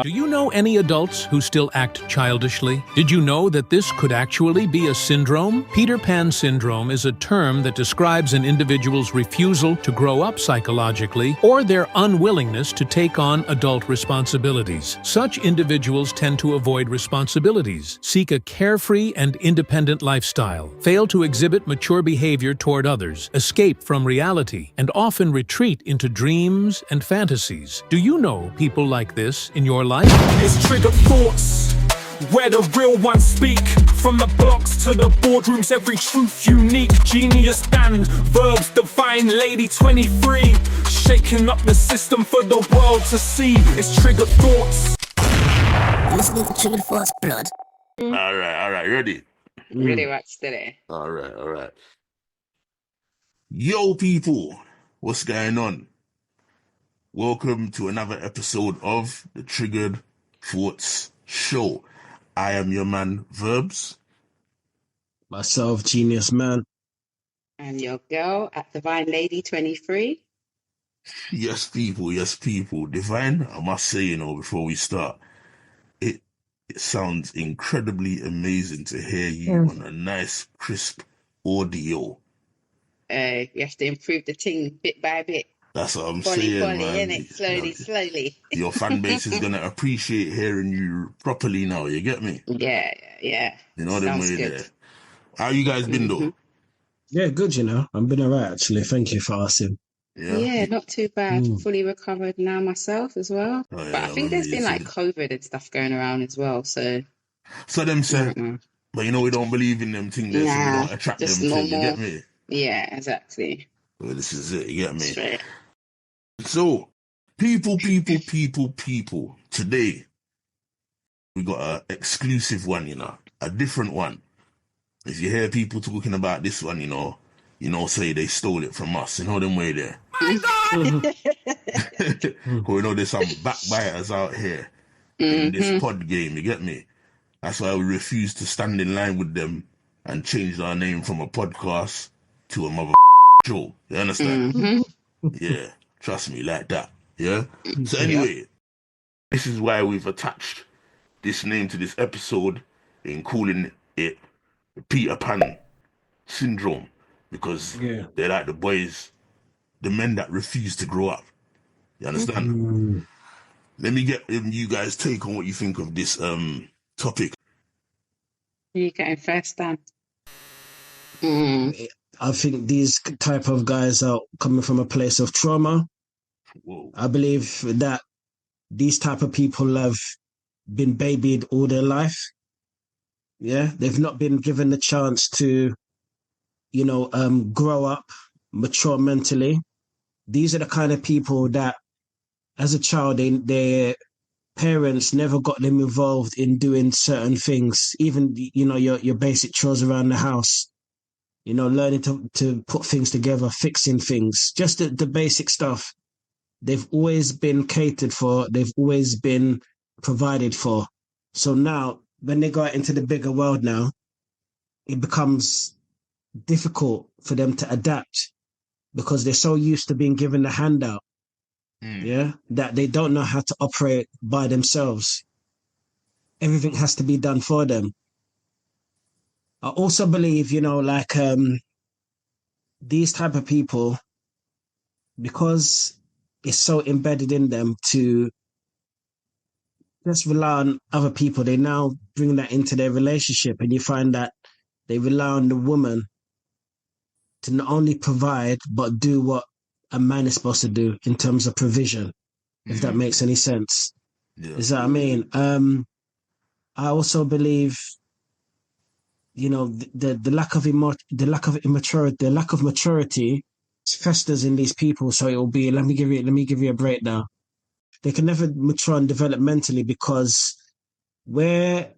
Do you know any adults who still act childishly? Did you know that this could actually be a syndrome? Peter Pan syndrome is a term that describes an individual's refusal to grow up psychologically or their unwillingness to take on adult responsibilities. Such individuals tend to avoid responsibilities, seek a carefree and independent lifestyle, fail to exhibit mature behavior toward others, escape from reality, and often retreat into dreams and fantasies. Do you know people like this in your life? It's triggered thoughts, where the real ones speak. From the blocks to the boardrooms, every truth unique. Genuisman, Verbz, divine lady 23, shaking up the system for the world to see. It's triggered thoughts. Listening to Triggered Thoughts, blood. Alright, ready? Really wax today. Alright. Yo, people, what's going on? Welcome to another episode of the Triggered Thoughts Show. I am your man, Verbz. Myself, Genuisman. And your girl at Divine Lady 23. Yes, people. Divine, I must say, before we start, it sounds incredibly amazing to hear you on a nice, crisp audio. You have to improve the thing bit by bit. That's what I'm Slowly, saying, man. innit? Slowly. Your fan base is going to appreciate hearing you properly now, you get me? Yeah. You know them way good. there. How you guys been, though? Yeah, good, I've been alright, actually. Thank you for asking. Yeah, not too bad. Fully recovered now myself as well. Oh, yeah, but I think there's been like COVID and stuff going around as well, so... So them say, but we don't believe in them things, so we don't attract them things, you get me? Yeah, exactly. Well, this is it, you get me? Straight. So, people, today, we got an exclusive one, a different one. If you hear people talking about this one, say they stole it from us, them way there. My God! There's some backbiters out here in this pod game, you get me? That's why we refuse to stand in line with them and change our name from a podcast to a mother show. You understand? Yeah. Trust me, like that. Yeah? So anyway, this is why we've attached this name to this episode in calling it Peter Pan syndrome. Because they're like the men that refuse to grow up. You understand? Let me get you guys' take on what you think of this topic. You going first, Dan? I think these type of guys are coming from a place of trauma. Whoa. I believe that these type of people have been babied all their life. Yeah, they've not been given the chance to, grow up, mature mentally. These are the kind of people that, as a child, their parents never got them involved in doing certain things, even, your basic chores around the house. Learning to put things together, fixing things, just the basic stuff. They've always been catered for. They've always been provided for. So now, when they go out into the bigger world now, it becomes difficult for them to adapt because they're so used to being given the handout, that they don't know how to operate by themselves. Everything has to be done for them. I also believe, these type of people, because it's so embedded in them to just rely on other people, they now bring that into their relationship, and you find that they rely on the woman to not only provide, but do what a man is supposed to do in terms of provision, if that makes any sense. Yeah. Is that what I mean? I also believe, the lack of maturity festers in these people. So it will be, let me give you a breakdown. They can never mature and developmentally because where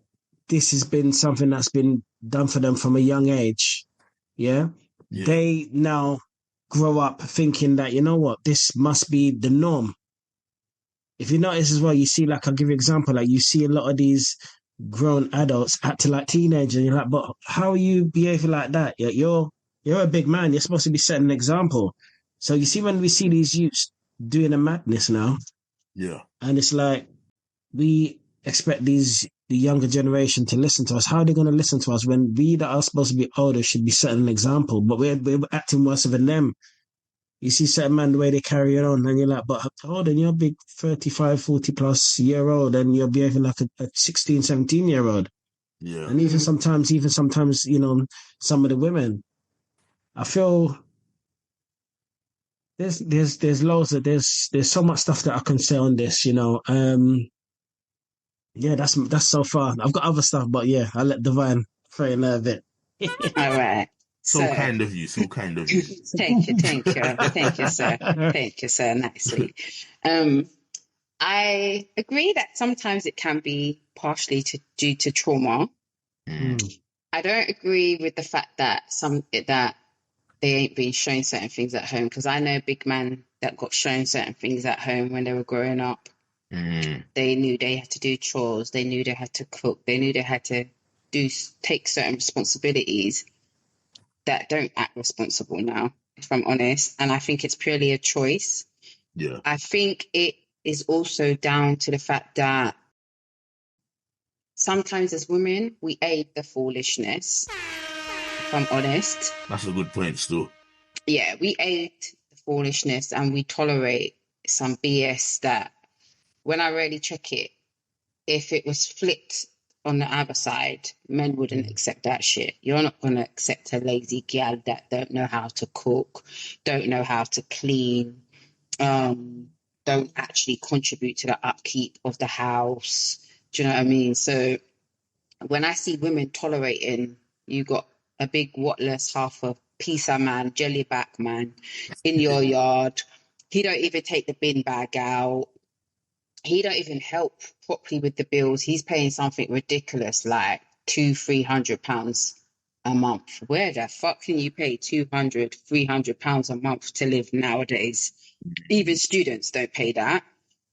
this has been something that's been done for them from a young age, they now grow up thinking that, this must be the norm. If you notice as well, you see, I'll give you an example, you see a lot of these grown adults acting like teenagers, and you're like, but how are you behaving like that? You're a big man. You're supposed to be setting an example. So you see, when we see these youths doing a madness now, Yeah. and it's like, we expect the younger generation to listen to us. How are they going to listen to us when we that are supposed to be older should be setting an example? But we're acting worse than them. You see certain man the way they carry it on, and you're like, but hold on, you're a big 35, 40 plus year old, and you're behaving like a 16, 17 year old. Yeah. And even sometimes, some of the women, I feel there's loads of there's so much stuff that I can say on this. Yeah, that's so far. I've got other stuff, but yeah, I'll let Divine throw in there a bit. All right. So So, kind of you. So kind of you. thank you, sir. Thank you, sir. Nicely. I agree that sometimes it can be partially due to trauma. I don't agree with the fact that that they ain't been shown certain things at home, because I know a big man that got shown certain things at home when they were growing up. They knew they had to do chores. They knew they had to cook. They knew they had to take certain responsibilities that don't act responsible now, if I'm honest. And I think it's purely a choice. Yeah. I think it is also down to the fact that sometimes as women, we aid the foolishness, if I'm honest. That's a good point, still. Yeah, we aid the foolishness and we tolerate some BS that, when I really check it, if it was flipped on the other side, men wouldn't accept that shit. You're not going to accept a lazy gal that don't know how to cook, don't know how to clean, don't actually contribute to the upkeep of the house. Do you know what I mean? So when I see women tolerating, you got a big whatless half a pizza man, jellyback man in your yard. He don't even take the bin bag out. He don't even help properly with the bills. He's paying something ridiculous like £200-300 a month. Where the fuck can you pay £200-300 a month to live nowadays? Even students don't pay that.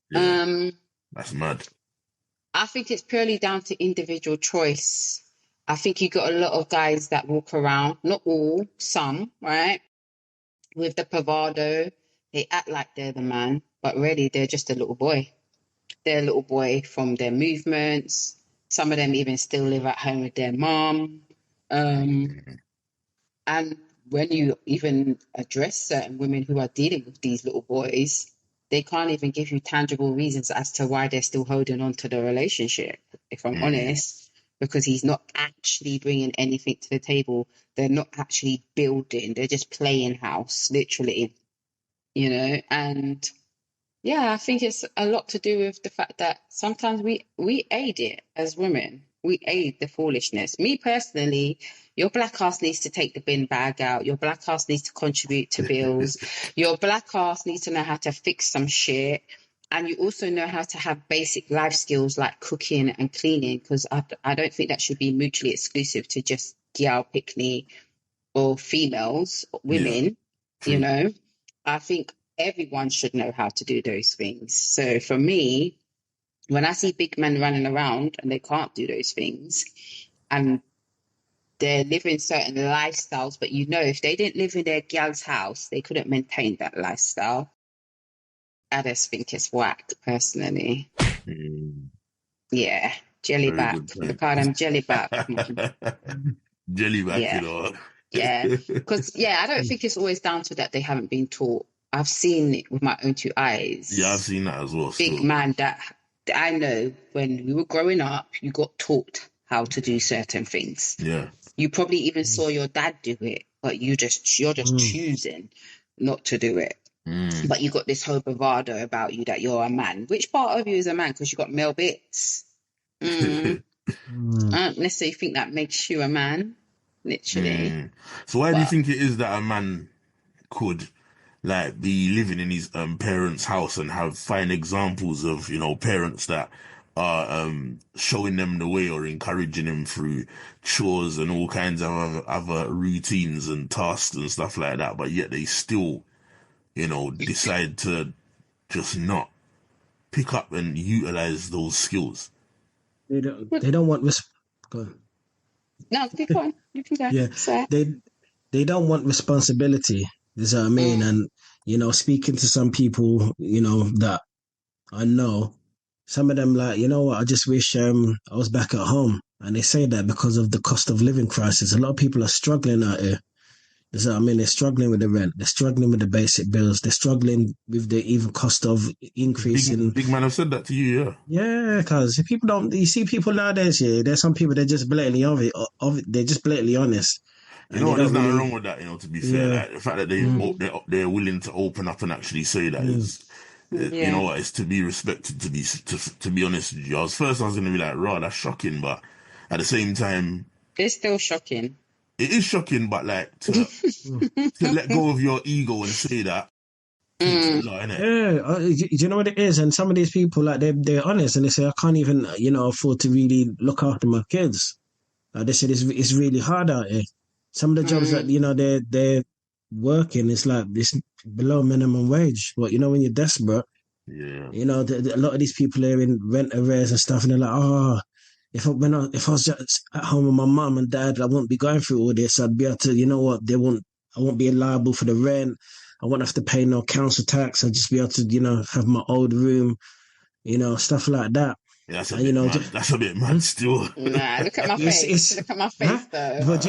Yeah. That's mad. I think it's purely down to individual choice. I think you got a lot of guys that walk around, not all, some, right, with the bravado. They act like they're the man, but really they're just a little boy. They're a little boy from their movements. Some of them even still live at home with their mom. And when you even address certain women who are dealing with these little boys, they can't even give you tangible reasons as to why they're still holding on to the relationship, if I'm honest, because he's not actually bringing anything to the table. They're not actually building. They're just playing house, literally, and yeah, I think it's a lot to do with the fact that sometimes we aid it as women. We aid the foolishness. Me personally, your black ass needs to take the bin bag out. Your black ass needs to contribute to bills. Your black ass needs to know how to fix some shit. And you also know how to have basic life skills like cooking and cleaning, because I don't think that should be mutually exclusive to just gal pickney or females, women, I think everyone should know how to do those things. So for me, when I see big men running around and they can't do those things and they're living certain lifestyles, but if they didn't live in their gal's house, they couldn't maintain that lifestyle. I just think it's whack, personally. Yeah, jellyback. We call them jellyback. Jellyback, Yeah, because I don't think it's always down to that they haven't been taught. I've seen it with my own two eyes. Yeah, I've seen that as well. Big man that I know, when we were growing up, you got taught how to do certain things. Yeah. You probably even saw your dad do it, but you're just choosing not to do it. But you got this whole bravado about you that you're a man. Which part of you is a man? Because you got male bits. I don't necessarily think that makes you a man. Literally. So why do you think it is that a man could be living in his parents' house and find examples of parents that are showing them the way or encouraging them through chores and all kinds of other routines and tasks and stuff like that, but yet they still decide to just not pick up and utilize those skills? They don't want go on. No, keep on. You can go. Yeah, they don't want responsibility. Is what I mean. And speaking to some people, that I know, some of them like, you know what, I just wish I was back at home. And they say that because of the cost of living crisis. A lot of people are struggling out here. So, I mean, they're struggling with the rent. They're struggling with the basic bills. They're struggling with the even cost of increase in. Big man have said that to you, yeah. Yeah, because people don't. You see people nowadays. Yeah, there's some people they're just blatantly they're just blatantly honest, You and know they what? There's don't nothing really. wrong with that. To be fair, Yeah. like the fact that Mm, they're willing to open up and actually say that mm. is, you know Yeah. what? It's to be respected. To be honest with you, I was gonna be like, raw, that's shocking, but at the same time, It's still shocking. it is shocking. But like to let go of your ego and say that takes a Mm. lot, innit? Yeah, do you know what it is? And some of these people, like they're honest, and they say, I can't even, afford to really look after my kids. They said it's really hard out here. Some of the jobs that Mm. they're working, it's like this below minimum wage. But when you're desperate, Yeah, a lot of these people are in rent arrears and stuff, and they're like, oh, if I was just at home with my mum and dad, I wouldn't be going through all this. I'd be able to, I won't be liable for the rent. I won't have to pay no council tax. I'd just be able to, have my old room, stuff like that. yeah, that's a And bit mad. That's a bit mad still. Nah, look at my face. it's Look at my huh? face, though. But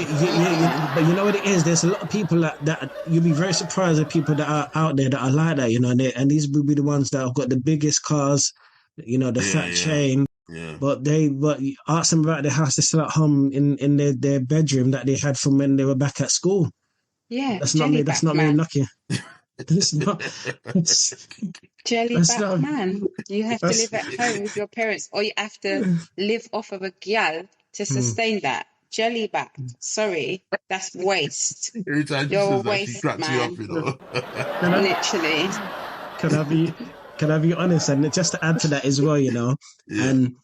but you know what it is. There's a lot of people that you'll be very surprised at people that are out there that are like that. And these will be the ones that have got the biggest cars, the Yeah, fat yeah, chain. yeah. But you ask them about their house. They're still at home in their bedroom that they had from when they were back at school. Yeah, That's not me. That's jellyback not me man. knocking. That's not. That's, that's Jellyback not. man. You have to That's. live at home with your parents, or you have to live off of a gal to Hmm. sustain that. Jellyback. Sorry, that's waste. Every time she You're a says that, she waste cracks me up, man. you know. Can I Literally. can I be can I be honest? And just to add to that as well, Yeah, and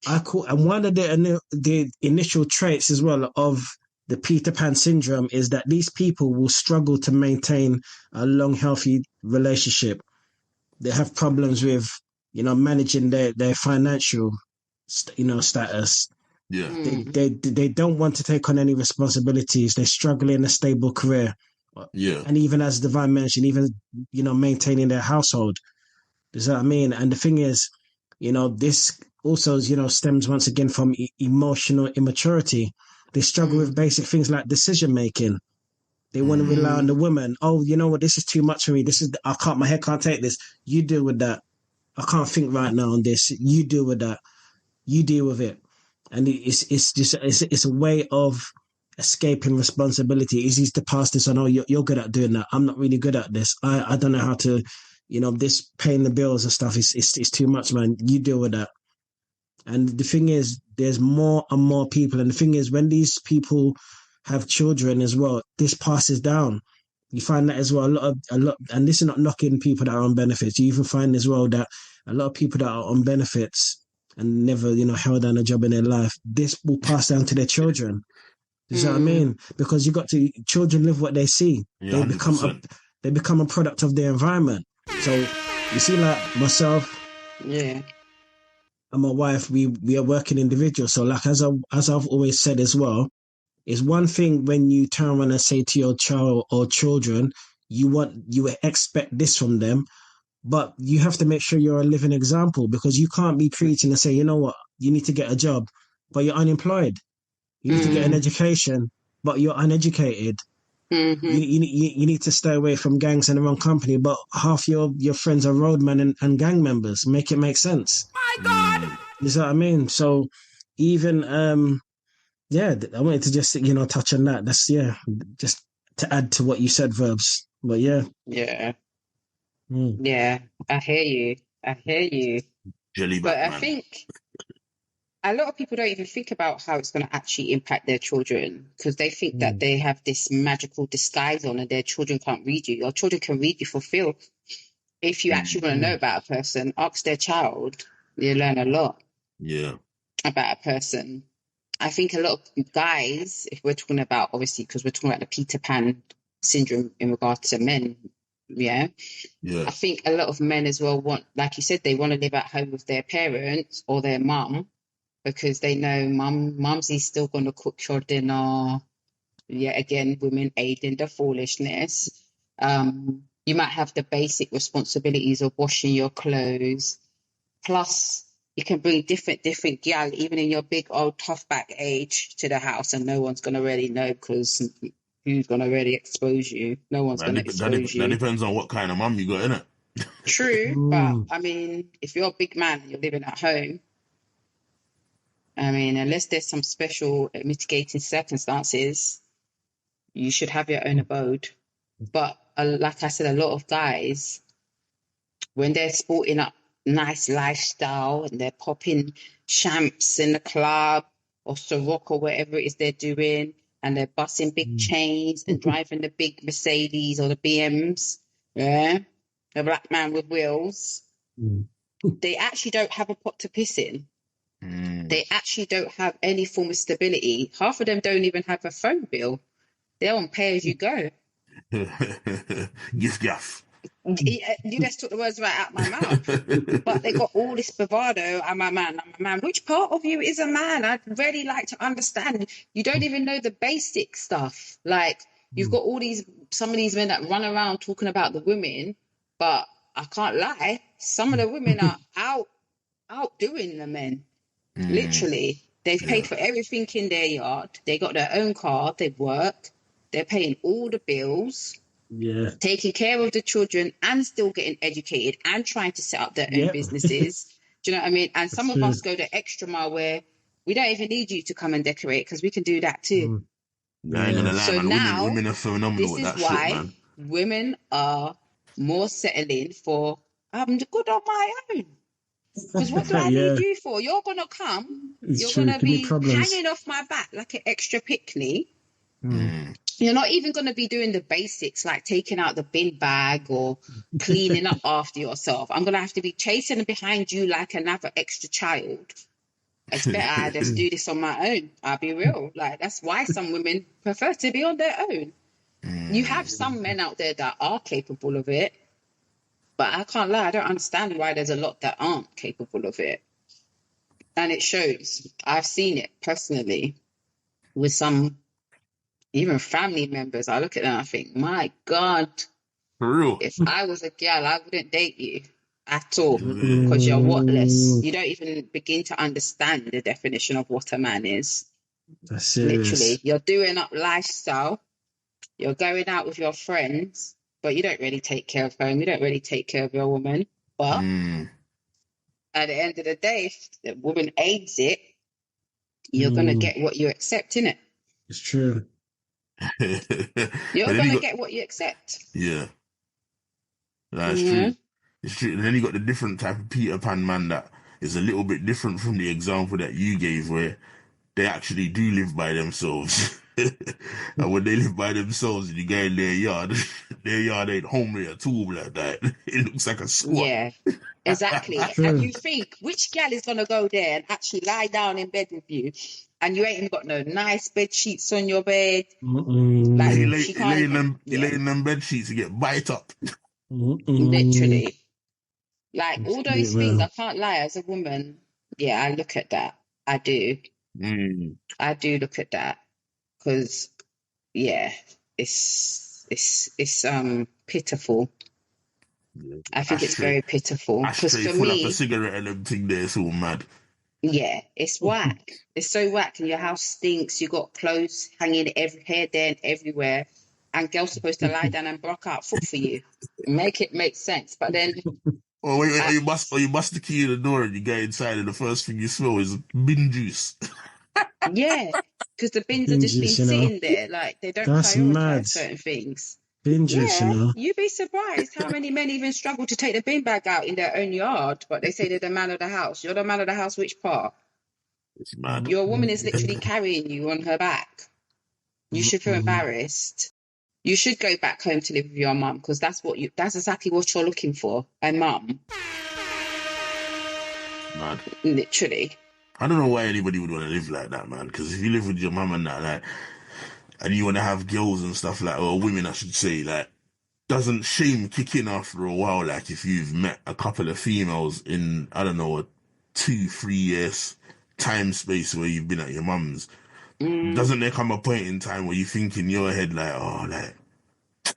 and one of the initial traits as well of the Peter Pan syndrome is that these people will struggle to maintain a long, healthy relationship. They have problems with, managing their financial, status. yeah, Mm. They don't want to take on any responsibilities. They struggle in a stable career, yeah, and even as Divine mentioned, even maintaining their household. Does that mean? And the thing is, this also, stems once again from emotional immaturity. They struggle with Mm. basic things like decision making. They want to rely on Mm. the woman. Oh, you know what? This is too much for me. My head can't take this. You deal with that. I can't think right now on this. You deal with that. You deal with it. And it's just, it's a way of escaping responsibility. It's easy to pass this on. Oh, you're good at doing that. I'm not really good at this. I don't know how to, this paying the bills and stuff is too much, man. You deal with that. And the thing is, there's more and more people. And the thing is, when these people have children as well, this passes down. You find that as well. And this is not knocking people that are on benefits. You even find as well that a lot of people that are on benefits and never, held down a job in their life, this will pass down to their children. You see what I Mm. mean? Because children live what they see. yeah, They become 100%. a product of their environment. So you see, like myself Yeah. and my wife, we are working individuals. So like as I've always said as well, it's one thing when you turn around and say to your child or children, you expect this from them, but you have to make sure you're a living example because you can't be preaching and say, you know what, you need to get a job, but you're unemployed. You need to get an Mm. education, but you're uneducated. Mm-hmm. You need to stay away from gangs and the wrong company, but half your friends are roadmen and gang members. Make it make sense. Mm, You see what I mean? So even yeah, I wanted to just touch on that. That's just to add to what you said, Verbs. But yeah, Yeah. mm, Yeah. I hear you. I hear you. But jellyback I man. think a lot of people don't even think about how it's going to actually impact their children because they think that mm, they have this magical disguise on and their children can't read you. Your children can read you for feel. If you actually want to know mm, about a person, ask their child. You learn a lot Yeah, about a person. I think a lot of guys, if we're talking about, obviously, because we're talking about the Peter Pan syndrome in regard to men, yeah, yeah, I think a lot of men as well want, like you said, they want to live at home with their parents or their mum because they know mumsy's still going to cook your dinner. Yet again, women aid in the foolishness. You might have the basic responsibilities of washing your clothes, Plus, you can bring different gal, even in your big old tough back age, to the house, and no one's gonna really know because who's gonna really expose you? No one's gonna expose That you. depends on what kind of mum you got, innit? True, but Mm. I mean, if you're a big man and you're living at home, I mean, unless there's some special mitigating circumstances, you should have your own abode. But like I said, a lot of guys, when they're sporting up nice lifestyle and they're popping champs in the club or Ciroc or whatever it is they're doing, and they're busting big chains and driving the big Mercedes or the BMs, yeah, the black man with wheels, they actually don't have a pot to piss in. They actually don't have any form of stability. Half of them don't even have a phone bill. They're on pay as you go. Gift gaff. You just took the words right out my mouth. But they got all this bravado. I'm a man. I'm a man. Which part of you is a man? I'd really like to understand. You don't even know the basic stuff. Like, you've got some of these men that run around talking about the women, but I can't lie. Some of the women are outdoing the men. Literally. They've paid for everything in their yard. They got their own car. They work. They're paying all the bills. Yeah. Taking care of the children and still getting educated and trying to set up their own businesses. Do you know what I mean? And some of us go the extra mile where we don't even need you to come and decorate because we can do that too. So now, women are phenomenal this with that is why shit, man. women are more settling for, I'm good on my own. Because what do I need you for? You're going to come. You're going to be hanging off my back like an extra picnic. You're not even going to be doing the basics like taking out the bin bag or cleaning up after yourself. I'm going to have to be chasing behind you like another extra child. It's better I just do this on my own. I'll be real. Like, that's why some women prefer to be on their own. You have some men out there that are capable of it, but I can't lie, I don't understand why there's a lot that aren't capable of it. And it shows. I've seen it personally with some, even family members. I look at them and I think, my God, For real. if I was a girl, I wouldn't date you at all because you're whatless. You don't even begin to understand the definition of what a man is. That's serious. Literally, you're doing up lifestyle. You're going out with your friends, but you don't really take care of home. You don't really take care of your woman. But at the end of the day, if the woman aids it, you're going to get what you accept, innit? It's true. You're going to get what you accept. Yeah. That's true. It's true. And then you got the different type of Peter Pan man that is a little bit different from the example that you gave where they actually do live by themselves. And when they live by themselves and you go in their yard ain't homely at all like that. It looks like a squat. Yeah, exactly. And you think, which gal is going to go there and actually lie down in bed with you and you ain't even got no nice bed sheets on your bed? Like, You lay in them bed sheets and get bite up. Literally. Like, all those things, I can't lie, as a woman, yeah, I look at that. I do. I do look at that. Because, yeah, it's pitiful. I think it's very pitiful. Because for me, up a cigarette and everything there, it's all mad. Yeah, it's whack. It's so whack, and your house stinks. You got clothes hanging here, there, and everywhere. And girls supposed to lie down and block out foot for you, make it make sense. But then, or you bust the key in the door and you go inside, and the first thing you smell is bin juice. Yeah, because the bins are just been sitting there, like they don't prioritize certain things. Bin juice, you know. You'd be surprised how many men even struggle to take the bin bag out in their own yard, but they say they're the man of the house. You're the man of the house, which part? It's mad. Your woman is literally carrying you on her back. You should feel embarrassed. You should go back home to live with your mum because that's exactly what you're looking for, a mum. Mad. Literally. I don't know why anybody would want to live like that, man. Because if you live with your mum and that, like, and you want to have girls and stuff like, or women, I should say, like, doesn't shame kick in after a while? Like, if you've met a couple of females in, I don't know, a 2-3 years time space where you've been at your mum's, doesn't there come a point in time where you think in your head, like, oh, like,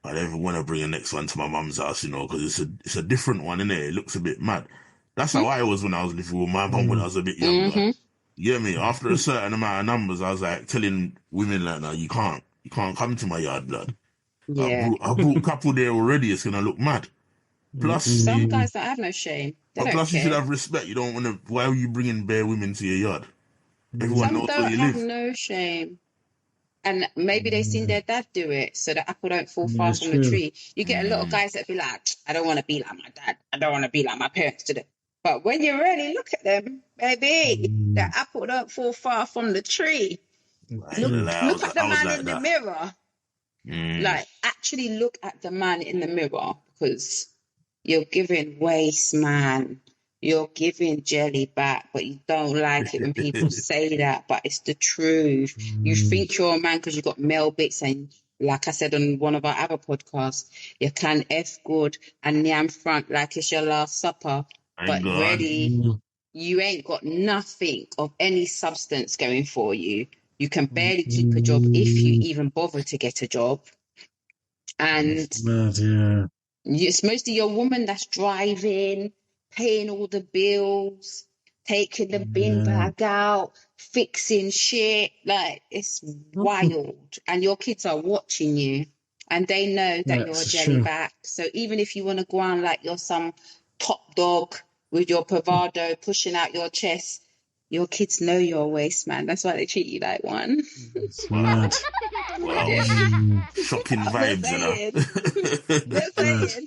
I don't even want to bring the next one to my mum's house, you know, because it's a different one, innit? It looks a bit mad. That's how I was when I was living with my mum when I was a bit younger. You get me? After a certain amount of numbers, I was like telling women like, no, you can't come to my yard, blood. Yeah. I brought a couple there already. It's gonna look mad. Plus, Some guys don't have no shame. They don't plus you should care. have respect. You don't want to. Why are you bringing bare women to your yard? Everyone Some knows where don't you have live. no shame. And maybe they seen their dad do it, so the apple don't fall far it's from the true. tree. You get a lot of guys that be like, I don't want to be like my dad. I don't want to be like my parents did it. But when you really look at them, baby, the apple don't fall far from the tree. I ain't gonna lie, Look at the I was man like in the that. mirror. Like, actually look at the man in the mirror, because you're giving waste, man. You're giving jelly back, but you don't like it when people say that, but it's the truth. You think you're a man because you got male bits, and like I said on one of our other podcasts, you can F good and yam front like it's your last supper, but Ain't gone. really, you ain't got nothing of any substance going for you. You can barely keep a job if you even bother to get a job. And Mad, yeah. it's mostly your woman that's driving, paying all the bills, taking the bin bag out, fixing shit. Like, it's wild. And your kids are watching you, and they know that you're a That's jelly true. back. So even if you want to go on like you're some top dog with your bravado pushing out your chest, your kids know you're a waste man. That's why they treat you like one. It's mad. Wow. Shocking I'm vibes, just you know. saying. Just saying.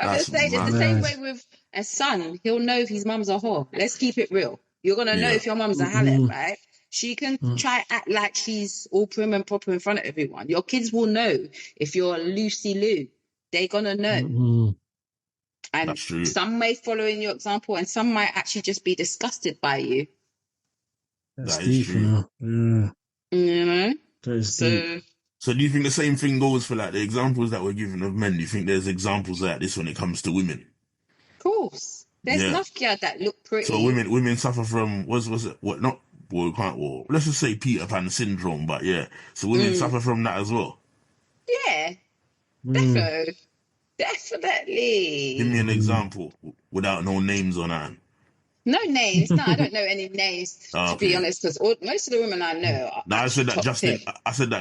I'm That's just saying, it's the mad. same way with a son. He'll know if his mum's a whore. Let's keep it real. You're going to know Yeah. if your mum's a harlot, right? She can try act like she's all prim and proper in front of everyone. Your kids will know if you're a Lucy Lou. They're going to know. And That's true. some may follow in your example, and some might actually just be disgusted by you. That's That is deep, true. you know. Yeah. You know? That is deep. So do you think the same thing goes for like the examples that we're giving of men? Do you think there's examples like this when it comes to women? Of course. There's enough girls that look pretty. So women suffer from was it what not well we can't well let's just say Peter Pan syndrome, but yeah. So women suffer from that as well. Yeah. Definitely. Give me an example without no names on that. No names. No, I don't know any names, to be Okay. honest, because most of the women I know are No, I said that top just tip.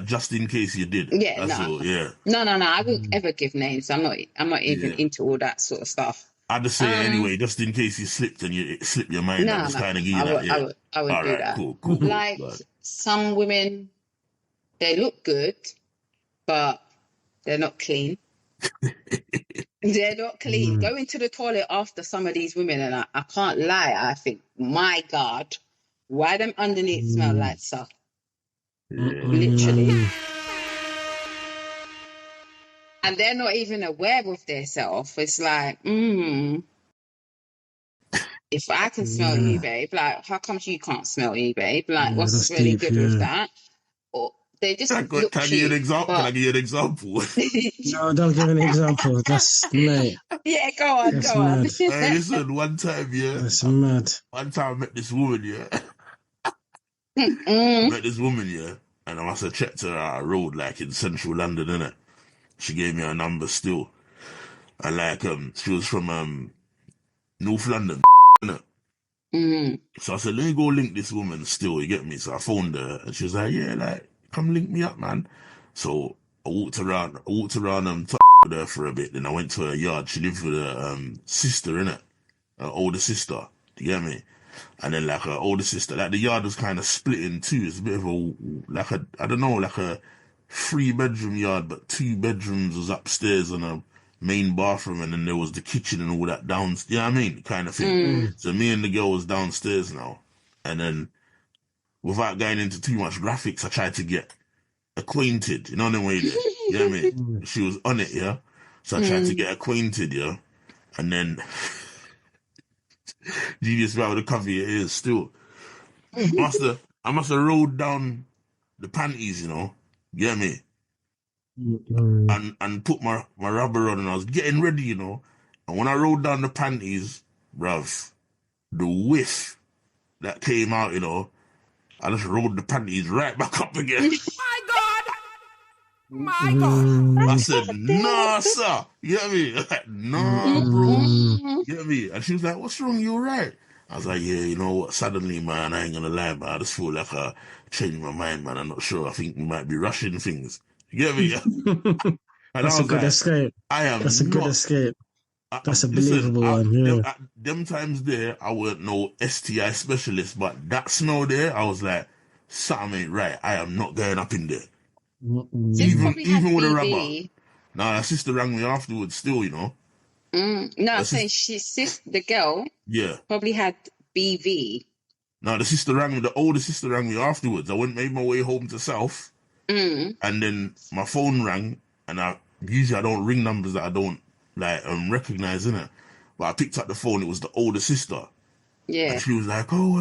just in case you did. Yeah, That's no. all, yeah. No. I wouldn't ever give names. I'm not even into all that sort of stuff. I'd just say it anyway, just in case you slipped and you slip your mind. No, I just kind of give you I that. would, Yeah. I would All do right, that. cool. Like Right. some women, they look good, but they're not clean. They're not clean. Going to the toilet after some of these women, and I can't lie, I think, my God, why them underneath smell like stuff? Literally. And they're not even aware of themselves. It's like, if I can smell you, babe, like, how come you can't smell you, babe? Like, what's that's really deep, good with that? Or they just look Can I give you an cute. example? Can I give you an example? No, don't give an example. That's mate. Yeah, go on. Mad. Hey, listen, one time, That's mad. One time I met this woman, and I must have checked her out a road, like in central London, innit? She gave me her number still. And like, she was from, North London, innit? So I said, let me go link this woman still, you get me? So I phoned her, and she was like, yeah, like, come link me up, man. So I walked around, with her for a bit, then I went to her yard. She lived with her, sister, innit? Her older sister, do you get me? And then like her older sister, like the yard was kind of split in two. It's a bit of a, like a, I don't know, like a 3-bedroom yard, but 2 bedrooms was upstairs and a main bathroom, and then there was the kitchen and all that downstairs, you know what I mean? Kind of thing. So me and the girl was downstairs now. And then, without going into too much graphics, I tried to get acquainted, you know the way there. You know what I mean? She was on it, yeah? So I tried to get acquainted, yeah? And then... Genius about to cover your ears still. I must have rolled down the panties, you know. Get me? And put my rubber on, and I was getting ready, you know. And when I rolled down the panties, bruv, the whiff that came out, you know, I just rolled the panties right back up again. My God! My God. I Mm, said, nah, sir. You get me? Like, nah, bro. mm, You get me? And she was like, what's wrong? You all right? I was like, yeah, you know what? Suddenly, man, I ain't gonna lie, man. I just feel like I changed my mind, man. I'm not sure. I think we might be rushing things. You get me? mm. And I That's a was good like, escape. I That's a am good not. escape. That's a Listen, believable one. Yeah. them times there, I weren't no STI specialist, but that smell there, I was like, something ain't right. I am not going up in there. Sis Mm-mm. probably had Even with a rubber. BV. Nah, her sister rang me afterwards still, you know. No, Her I'm sis- saying sis, the girl yeah. probably had BV. Now the older sister rang me afterwards. I made my way home to South, Mm, and then my phone rang, and I don't ring numbers that I don't like recognize, innit? But I picked up the phone, it was the older sister. And yeah. she was like, "Oh,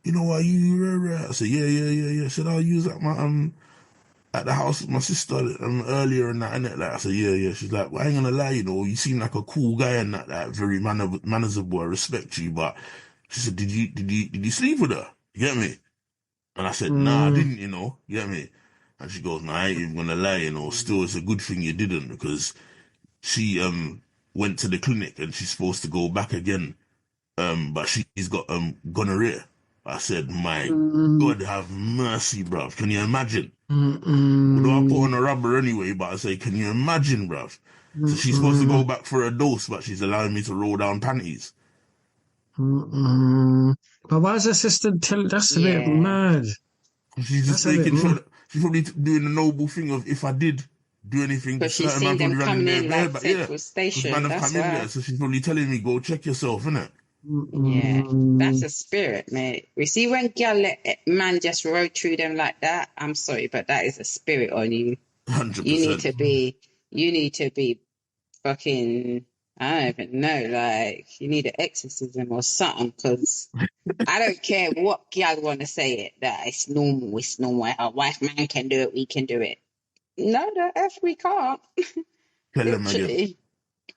you know, are you?" I said, "Yeah, yeah, yeah, yeah." Said, "I'll use at my at the house with my sister earlier and that." And it, like, I said, "Yeah, yeah." She's like, "Well, I ain't gonna lie, you know, you seem like a cool guy and that, like very manageable. I respect you." But she said, "Did you sleep with her? You get me?" And I said, "Nah, I Mm, didn't. You know, you get me?" And she goes, "Nah, I ain't even gonna lie. You know, still, it's a good thing you didn't because she went to the clinic and she's supposed to go back again." But she's got gonorrhea. I said, my mm, God, have mercy, bruv. Can you imagine? Although I put mm, on a rubber anyway, but I say, can you imagine, bruv? So she's supposed to go mm, back for a dose, but she's allowing me to roll down panties. mm. But why is her sister tell? That's a bit Yeah. mad. She's just That's a bit. making sure that she's probably doing the noble thing of if I did do anything, Because she's certain man seen them probably running coming their in bare like back. Yeah, Central because man Station. have That's come in there, why. so she's probably telling me, go check yourself, innit? Yeah. That's Mm, a spirit, mate. We see when gal let man just rode through them like that. I'm sorry, but that is a spirit on you. You need 100%. to be, you need to be fucking, I don't even know, like, you need an exorcism or something, because I don't care what gal want to say it, that it's normal. Our wife man can do it, we can do it. No, the F we can't. Tell them again. Literally.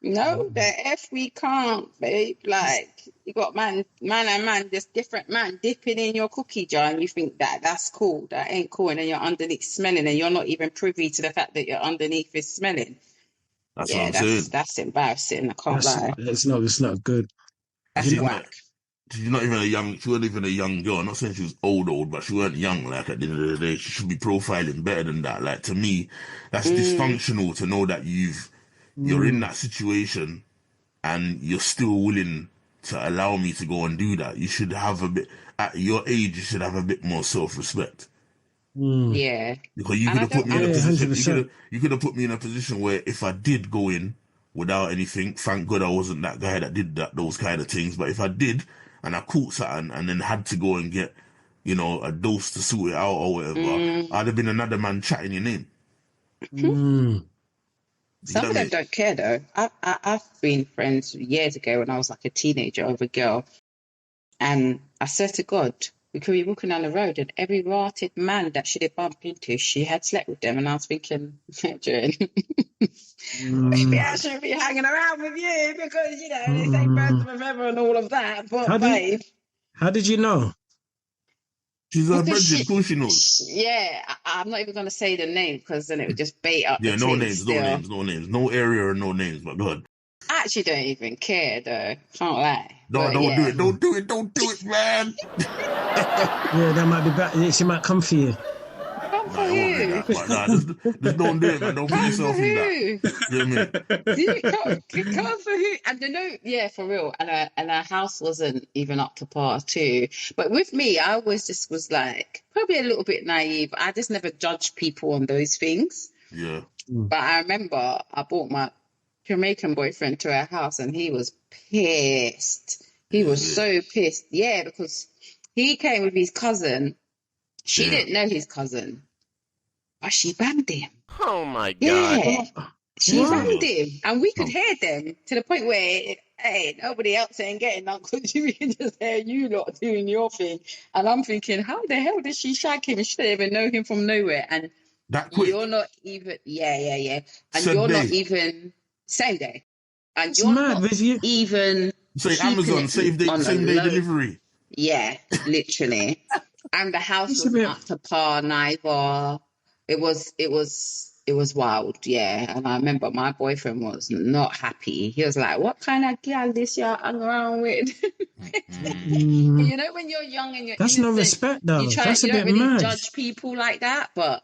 No, the F we can't, babe. Like, you got man and man, just different man dipping in your cookie jar and you think that that's cool. That ain't cool. And then you're underneath smelling and you're not even privy to the fact that you're underneath is smelling. That's what Yeah, I'm saying. that's embarrassing. I can't that's lie. it's not. It's not good. That's You She's know. not. whack. She's not even she wasn't even a young girl. I'm not saying she was old, but she weren't young. Like at the end of the day, she should be profiling better than that. Like to me, that's Mm, dysfunctional to know that you're in Mm, that situation and you're still willing to allow me to go and do that. You should have a bit, at your age, you should have a bit more self-respect. mm. yeah. Because you And could I have put don't me in a Yeah, position, 100%. you could have put me in a position where if I did go in without anything, thank God I wasn't that guy that did those kind of things. But if I did and I caught something and then had to go and get, you know, a dose to sort it out or whatever, mm, I'd have been another man chatting your name. Mm, You some get of them me? don't care though. I've been friends years ago when I was like a teenager with a girl. And I swear to God, we could be walking down the road and every rotted man that she did bump into, she had slept with them. And I was thinking, Jen, That's maybe mm, I mad. shouldn't be hanging around with you because, this ain't birds mm. of a feather and all of that. How But, did babe, how did you know? She's a because virgin, of course she knows. yeah, I'm not even going to say the name because then it would just bait up the Yeah, no thing names, no still. names, no names, no area or no names, but God. I actually don't even care though. Can't lie. No, But don't do yeah. it, don't do it, don't do it, man. Yeah, that might be bad. She might come for you. Come for Nah, it won't be who? that. But nah, just don't do it, man. Don't put Come for yourself in that. who? You know what I mean? You can't for who? And yeah, for real. And our house wasn't even up to par too. But with me, I always just was like probably a little bit naive. I just never judged people on those things. Yeah. Mm, But I remember I brought my Jamaican boyfriend to our house, and he was pissed. He Is was it? so pissed. Yeah, because he came with his cousin. She Yeah. didn't know his cousin, but she banged him. Oh my God. Yeah. What? She What? banged Nah. him, and we could Um, hear them to the point where, hey, nobody else ain't getting none because we can just hear you lot doing your thing. And I'm thinking, how the hell did she shag him? She didn't even know him from nowhere. And that you're quick. not even, yeah. And Said you're not day. even, same day. And It's you're mad not with you. even Say keeping Amazon, it on the same day low. delivery. Yeah, literally. And the house It's a wasn't bit. up to par neither. It was wild, yeah. And I remember my boyfriend was not happy. He was like, "What kind of girl this you hang around with?" But Mm, you know, when you're young and you're that's no innocent, respect, though. That's a you don't bit really mad. judge people like that. But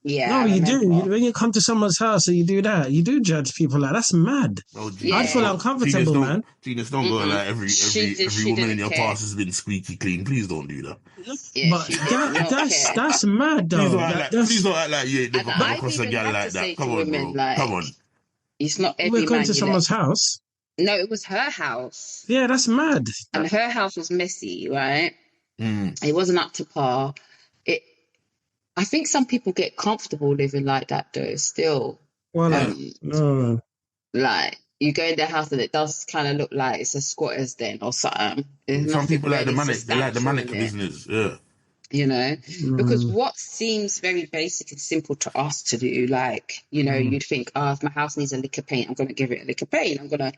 yeah, No, I you do. remember. When you come to someone's house and you do that, you do judge people like that's mad. Oh, I'd genius. feel Yeah. Don't, genius, uncomfortable, don't, man. genius, don't go Mm-mm. like every She woman in didn't your care. past has been squeaky clean. Please don't do that. Yeah, But she did not care. that's mad Please though. don't act like, please That's don't act like you ain't And never come I've across a even gal had to like say that. to Come on, women, bro. Come like, on. it's not we're every going man to you let. someone's house. No, it was her house. Yeah, that's mad. And her house was messy, right? Mm. It wasn't up to par. It. I think some people get comfortable living like that, though. Still, Voila. Yeah. um, No. like you go in their house and it does kind of look like it's a squatter's den or something. There's Some nothing people like the really manic. They like the substantial manic in it, business. Yeah. you know, because Mm, what seems very basic and simple to us to do, like, mm, you'd think, oh, if my house needs a lick of paint, I'm going to give it a lick of paint. I'm going to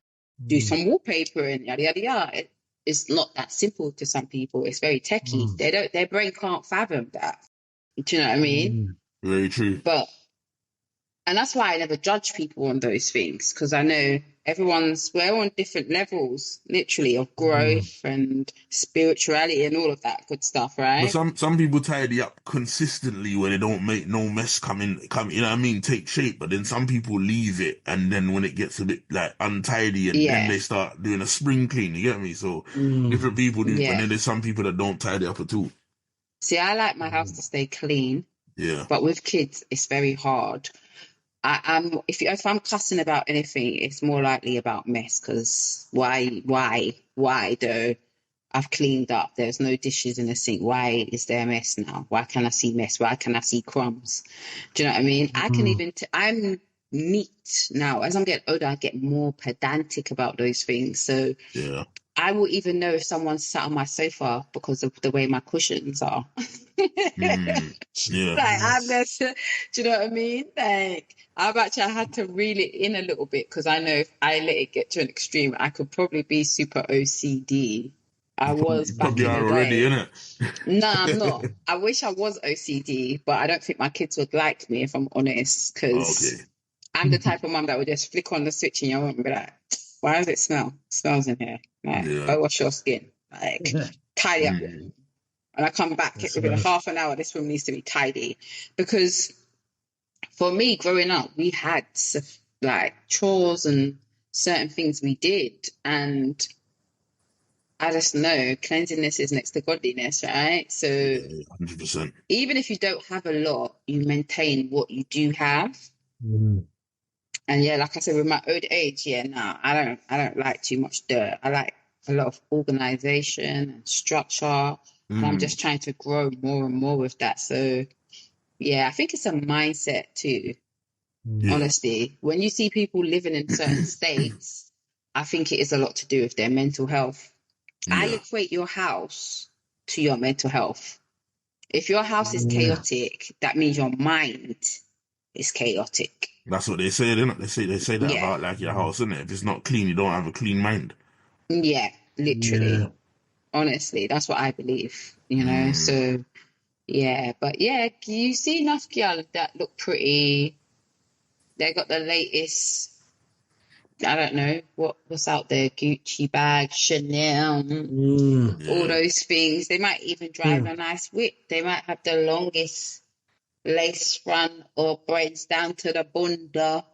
do mm, some wallpaper and yada, yada, yada. It's not that simple to some people. It's very techie. mm, Their brain can't fathom that. Do you know what I mean? mm, Very true. But and that's why I never judge people on those things, because I know we're on different levels, literally, of mm. growth and spirituality and all of that good stuff, But right? some people tidy up consistently where they don't make no mess come, you know what I mean, take shape. But then some people leave it, and then when it gets a bit like untidy, and then Yeah, they start doing a spring clean. You get me? So Mm, different people do, and yeah. then there's some people that don't tidy up at all. See, I like my house to stay clean, Yeah, but with kids, it's very hard. I'm if I'm cussing about anything, it's more likely about mess. Because why though? I've cleaned up. There's no dishes in the sink. Why is there a mess now? Why can I see mess? Why can I see crumbs? Do you know what I mean? I can mm, even, I'm neat now. As I'm getting older, I get more pedantic about those things. So yeah, I will even know if someone's sat on my sofa because of the way my cushions are. mm, yeah. Like, I'm yes. just, do you know what I mean? Like, I had to reel it in a little bit, because I know if I let it get to an extreme, I could probably be super OCD. I was You back probably in the are already, day. innit? No, I'm not. I wish I was OCD, but I don't think my kids would like me, if I'm honest, because Okay. I'm the type of mum that would just flick on the switch in your room and be like, why does it smell? It smells in here. Like, Yeah. go wash your skin. Like, tidy up your Mm, room. And I come back That's within mad. half an hour, this room needs to be tidy. Because for me, growing up, we had like chores and certain things we did. And I just know cleanliness is next to godliness, right? So yeah, 100%. even if you don't have a lot, you maintain what you do have. Mm, And yeah, like I said, with my old age, yeah, no, I don't like too much dirt. I like a lot of organization and structure. And I'm Mm, just trying to grow more and more with that. So yeah, I think it's a mindset too. mm, yeah. Honestly, when you see people living in certain states, I think it is a lot to do with their mental health. I Yeah. equate your house to your mental health. If your house is yeah. chaotic, that means your mind is chaotic. That's what they say, innit? They say that Yeah, about like your Mm, house, innit? If it's not clean, you don't have a clean mind. yeah, literally. yeah. Honestly, that's what I believe, you know. Mm, So yeah, but yeah, you see enough girl that look pretty. They got the latest, I don't know what's out there, Gucci bag, Chanel, Mm, all yeah. those things. They might even drive mm, a nice whip. They might have the longest lace front or braids down to the bunda.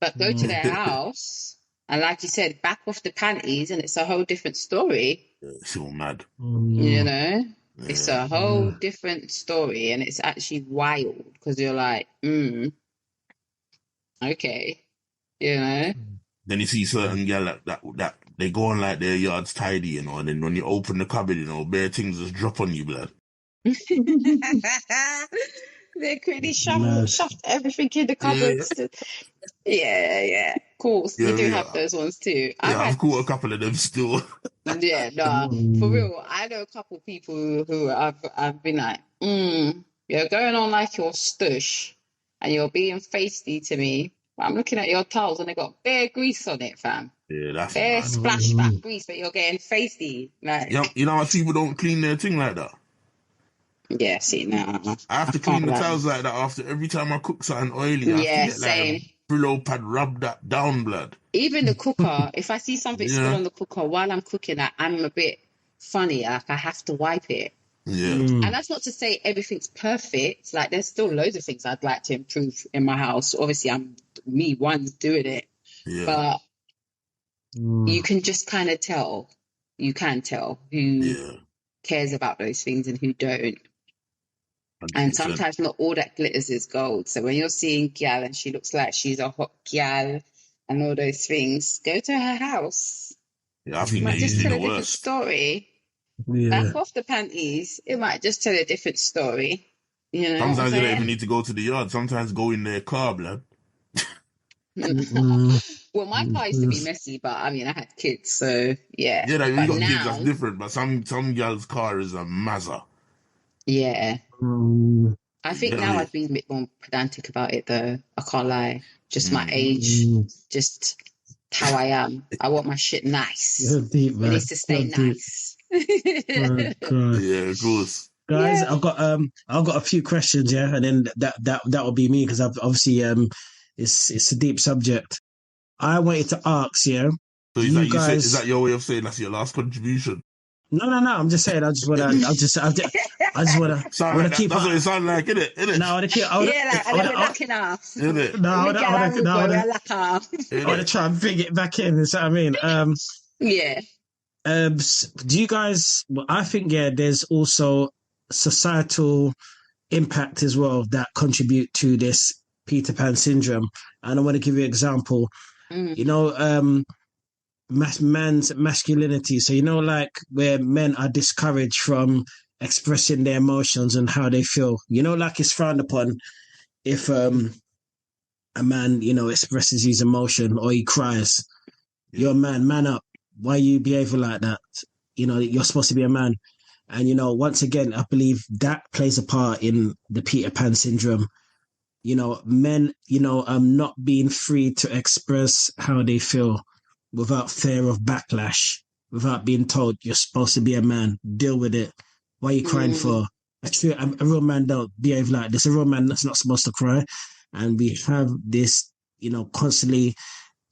But go to mm, their house and, like you said, back off the panties, and it's a whole different story. It's all mad. You mm, know, it's Yeah. a whole yeah. different story, and it's actually wild, because you're like, okay, you know. Then you see certain girl that they go on like their yards tidy, and then when you open the cupboard, bare things just drop on you, blood. They quickly It's mad. shoved everything in the Yeah, cupboards. Yeah. Of course, we yeah, do have yeah. those ones too. I've Yeah, had, I've caught a couple of them still. yeah, nah, for Mm, real. I know a couple of people who I've been like, you're going on like your stush, and you're being feisty to me. But I'm looking at your towels and they got bare grease on it, fam. Yeah, that's Bare mad. splashback mm, grease, but you're getting feisty. Yeah, Like, you know how people don't clean their thing like that. Yeah, see, no, I have I to can't clean the lie. tiles like that after every time I cook something oily. I have to Yeah, get like a same. Brillo pad, rub that down, blood. Even the cooker, if I see something spill Yeah, on the cooker while I'm cooking, I'm a bit funny. Like I have to wipe it. yeah, And that's not to say everything's perfect. Like there's still loads of things I'd like to improve in my house. Obviously, I'm me one doing it, yeah, but Mm. you can just kind of tell. You can tell who yeah. cares about those things and who don't. And 100%. sometimes not all that glitters is gold. So when you're seeing gal and she looks like she's a hot gal and all those things, go to her house. Yeah, I It think they're might just usually tell the a different worst. story. Yeah. Back off the panties. It might just tell a different story. You know what I'm Sometimes you don't even saying? need to go to the yard. Sometimes go in their car, blood. Mm. Well, my car used to be Mm. messy, but I mean, I had kids, so yeah. Yeah, like, when you But got kids, that's now, different. But some girl's car is a Mazda. yeah. Mm. I You think get now me? I'd be a bit more pedantic about it, though. I can't lie. Just my Mm. age, Mm. just how I am. I want my shit nice. You're deep, It man. needs to stay You're deep. nice. Oh, God. Yeah, of course. Guys, Yeah. I've got a few questions, yeah, and then that will be me because I've obviously it's a deep subject. I wanted to ask, yeah, So do is that you you say? Is guys? that your way of saying that's your last contribution? No, no, no. I'm just saying. I Sound wanna like that? keep. That's what it sounds like, innit? No, Innit? I wanna keep. Yeah, like a little knocking off. Innit? No, We get a rude boy, I we like her. wanna Innit? try and bring it back in. That's what I mean. Yeah. Do you guys? Well, I think yeah. There's also societal impact as well that contribute to this Peter Pan syndrome. And I want to give you an example. You Mm. know, man's masculinity. So you know, like where men are discouraged from expressing their emotions and how they feel. You know, like it's frowned upon if a man, expresses his emotion or he cries. Yeah. You're a man, man up. Why you behaving like that? You're supposed to be a man. And once again, I believe that plays a part in the Peter Pan syndrome. Men, not being free to express how they feel without fear of backlash, without being told you're supposed to be a man, deal with it. Why are you crying Mm. for? Actually, a real man don't behave like this. A real man that's not supposed to cry. And we have this, constantly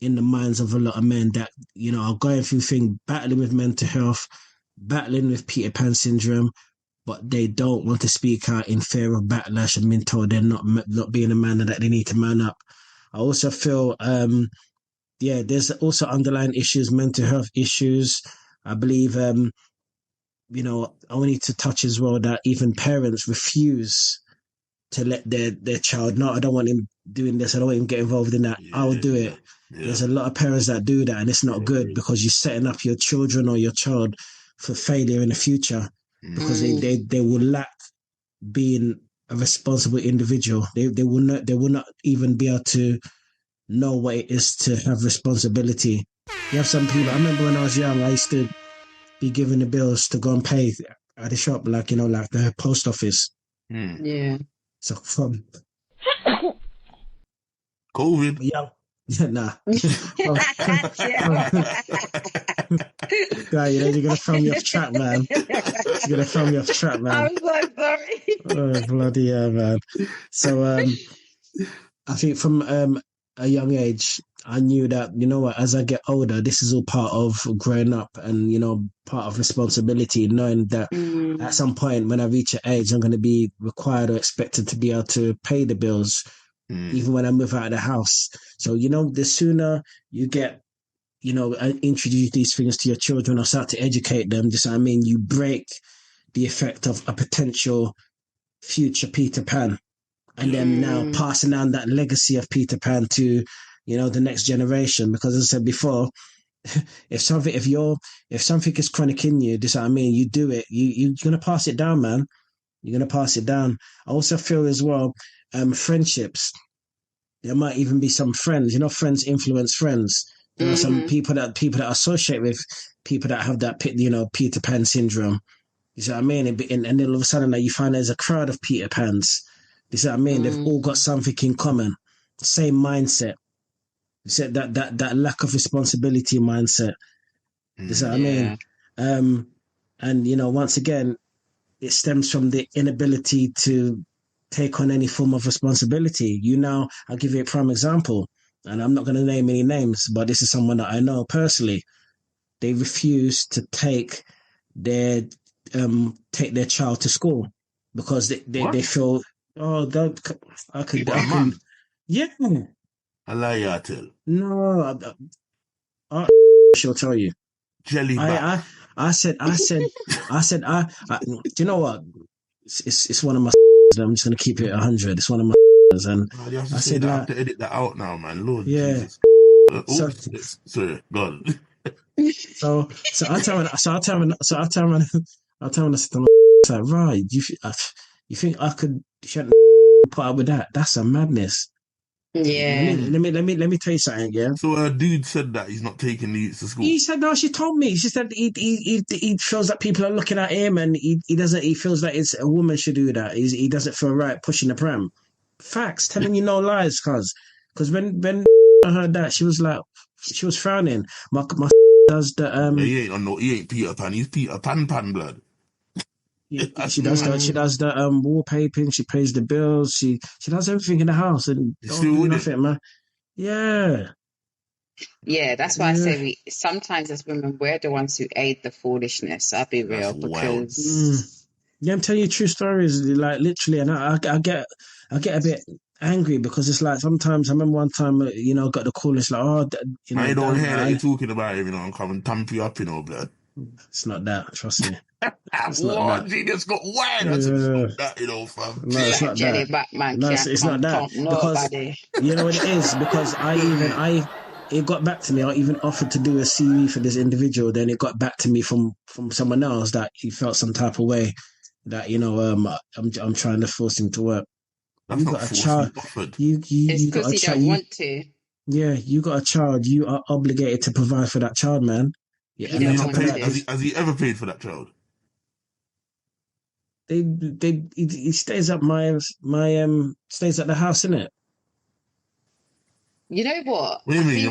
in the minds of a lot of men that, are going through things, battling with mental health, battling with Peter Pan syndrome, but they don't want to speak out in fear of backlash and being told they're not being a man and that they need to man up. I also feel, there's also underlying issues, mental health issues. I believe, I need to touch as well that even parents refuse to let their child know. I don't want him doing this. I don't want him get involved in that. I'll do Yeah. it. Yeah. There's a lot of parents that do that, and it's not good because you're setting up your children or your child for failure in the future because Mm. they will lack being a responsible individual. They will not even be able to know what it is to have responsibility. You have some people. I remember when I was young, I used to be given the bills to go and pay at the shop, like like the post office. Mm. Yeah. So from COVID. young, nah. Guy, you're gonna throw me off track, man. You're gonna throw me off track, man. I'm so sorry. Oh, bloody hell, man. So I think from a young age, I knew that, what, as I get older, this is all part of growing up and, part of responsibility, knowing that at some point when I reach an age, I'm going to be required or expected to be able to pay the bills, even when I move out of the house. So, the sooner you get, introduce these things to your children or start to educate them, just, you break the effect of a potential future Peter Pan. And then now passing down that legacy of Peter Pan to, the next generation. Because as I said before, if something is chronic in you, this you do it. You're gonna pass it down, man. You're gonna pass it down. I also feel as well, friendships. There might even be some friends. Friends influence friends. There are some people that associate with people that have that Peter Pan syndrome. You see what I mean? And then all of a sudden, like, you find there's a crowd of Peter Pans. You see what I mean? They've all got something in common, same mindset. You see that lack of responsibility mindset. You see what I mean? Yeah. And once again, it stems from the inability to take on any form of responsibility. I'll give you a prime example, and I'm not going to name any names, but this is someone that I know personally. They refuse to their take their child to school because they feel, oh, I could, What I a can, man. yeah, I lie you tell. no, she'll tell you. Jelly back. I said, do you know what? It's one of my. I'm just gonna keep it 100. It's one of my. And Oh, you have to I say said, that. I like, have to edit that out now, man. Lord yeah. Jesus. So, Oops. Sorry. God. so I tell her, so I tell her, so I tell her, I tell her, I said, like, right, you think I could shouldn't put up with that? That's a madness. Yeah. Let me tell you something, yeah. So a dude said that he's not taking the youths to school. He said no. She told me. She said he feels that people are looking at him, and he doesn't. He feels that it's a woman should do that. He doesn't feel right pushing the pram. Facts, telling you no lies, because when I heard that, she was frowning. My does the Yeah, he ain't Peter Pan. He's Peter Pan blood. she does the wallpapering. She pays the bills. She does everything in the house and He's don't still do with it. nothing, man. Yeah, Yeah, that's why I yeah. say we sometimes as women we're the ones who aid the foolishness. I'll be That's real wild. because Yeah, I'm telling you true stories, like literally, and I get a bit angry because it's like sometimes I remember one time, got the call. It's like, oh, I don't damn, hear that you're talking about him, and come and tamp you up, blood. it's not that. Trust me, it's not What? that. Genius got wild. I said, it's Uh, not that, fam. no, it's that not jelly that. back man No, can't it's not come that pump because nobody. you know what it is. Because it got back to me. I even offered to do a CV for this individual. Then it got back to me from someone else that he felt some type of way that I'm trying to force him to work. That's You not got a forcefully child. offered. It's You got because a he child. don't want to. Yeah, you got a child. You are obligated to provide for that child, man. Yeah, He and Has he on don't top not of want paid? that, to. Has he ever paid for that child? he stays at stays at the house, innit? You know what? What do I you mean? feel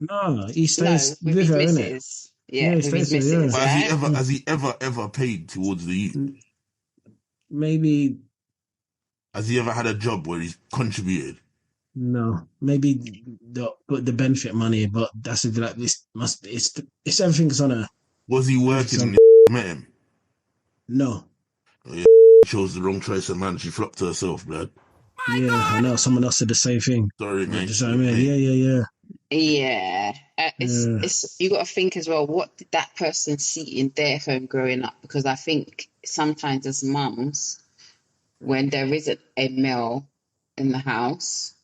No, he no stays with with his her, innit? missus. Yeah, Yeah, he with his stays with her. missus, But right? has he ever paid towards the youth? Maybe Has he ever had a job where he's contributed? no, maybe the benefit money, but that's like this must it's everything's on her. Was he Everything's working on. and he met him? No, Oh, yeah, chose the wrong choice of man. She flopped to herself, blood. yeah, I know. Someone else said the same thing. Sorry, Like, mate. just what I mean, yeah. Yeah, Yeah. it's you got to think as well. What did that person see in their home growing up? Because I think sometimes as mums, when there isn't a male in the house,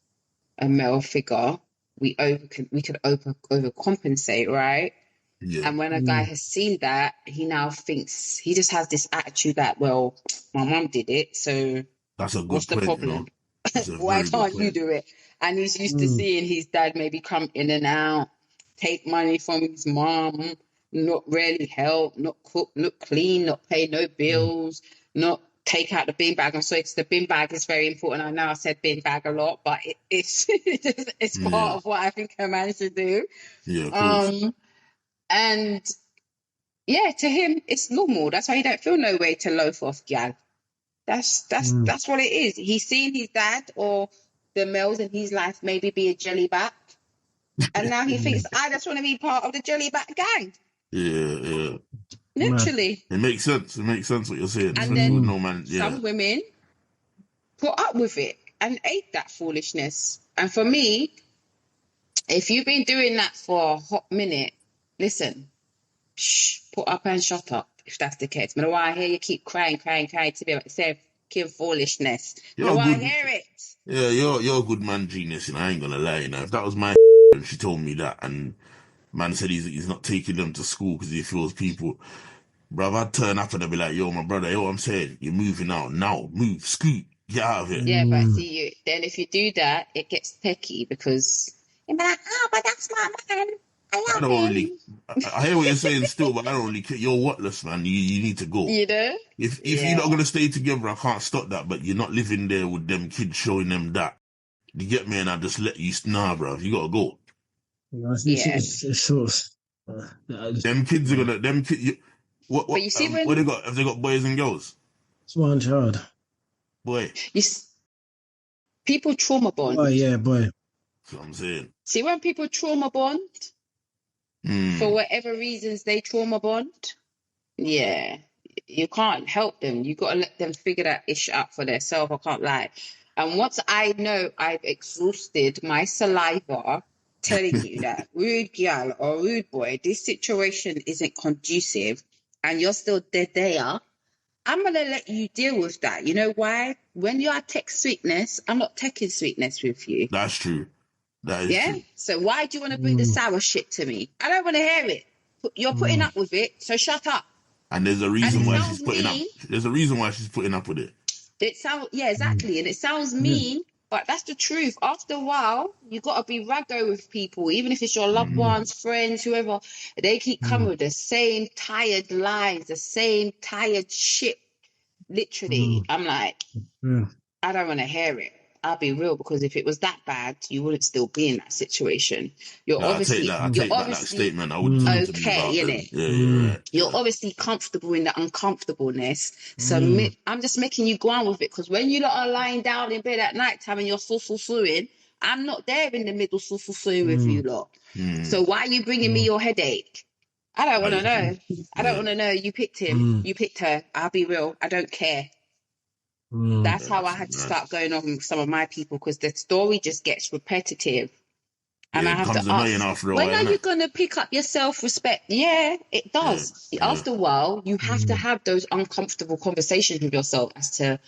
a male figure, we could overcompensate, right? Yeah, And when a guy Mm. has seen that, he now thinks he just has this attitude that, well, my mum did it, so that's a what's good the point. problem? That's a Why very good can't you point. do it? And he's used to Mm. seeing his dad maybe come in and out, take money from his mom, not really help, not cook, not clean, not pay no Mm. bills, not take out the bin bag. I'm sorry, because the bin bag is very important. I know I said bin bag a lot, but it's it's part Yeah, of what I think a man should do. yeah, of course. Um, and yeah, to him, it's normal. That's why he don't feel no way to loaf off gal. Mm. That's what it is. He's seen his dad or the males in his life maybe be a jellyback, and now he thinks Mm. I just want to be part of the jellyback gang. Yeah. Mad. Literally. It makes sense. It makes sense what you're saying, And especially with then Mm. no man. Yeah, some women put up with it and ate that foolishness. And for me, if you've been doing that for a hot minute, listen, shh, put up and shut up if that's the case. I don't want to hear you keep crying to me about say foolishness. I you're don't a want to good. hear it. Yeah, you're a good man, genius. I ain't gonna lie. If that was my and she told me that, and man said he's not taking them to school because he feels people. Bruv, I'd turn up and I'd be like, yo, my brother, yo, I'm saying, you're moving out now. Move, scoot, get out of here. Yeah, but Mm. see, then if you do that, it gets techie because you're like, oh, but that's my man. I I love don't really. him. I hear what you're saying still, but I don't really care. You're whatless, man. You need to go. You know? If you're not Yeah. gonna stay together, I can't stop that. But you're not living there with them kids showing them that. You get me? And I just let you. Nah, bro. You gotta go. You know, Yeah. it's sort of. Them kids are gonna. Them kids. But you see what when they got? Have they got boys and girls? It's one child. Boy, you people trauma bond. Boy, yeah, boy. that's what I'm saying. See when people trauma bond for whatever reasons they trauma bond. Yeah, you can't help them. You got to let them figure that ish out for themselves. I can't lie. And once I know I've exhausted my saliva telling you that rude girl or rude boy, this situation isn't conducive, and you're still dead there, I'm gonna let you deal with that. You know why? When you are tech sweetness, I'm not taking sweetness with you. That's true. That is Yeah. true. So why do you want to bring the sour shit to me? I don't want to hear it. You're putting up with it, so shut up. And there's a And reason it why sounds she's putting up. mean. There's a reason why she's putting up with it. It sounds, yeah, exactly. And it sounds mean, but that's the truth. After a while, you got to be raggo with people, even if it's your loved ones, friends, whoever. They keep coming with the same tired lies, the same tired shit. Literally, I'm like, I don't want to hear it. I'll be real, because if it was that bad, you wouldn't still be in that situation. You're No, obviously, I take back that statement. I would tell them to move okay, out. innit? Yeah, you're right. You're obviously comfortable in the uncomfortableness. So I'm just making you go on with it, because when you lot are lying down in bed at night time and you're suing, I'm not there in the middle suing with you lot. So why are you bringing me your headache? I don't want to know. I don't want to know. You picked him. You picked her. I'll be real. I don't care. That's how I had to start going on with some of my people, because the story just gets repetitive. And Yeah, I it have becomes to annoying ask, after a when while, are innit? you going to pick up your self-respect? Yeah, it does. Yeah, After a while, you have to have those uncomfortable conversations with yourself as to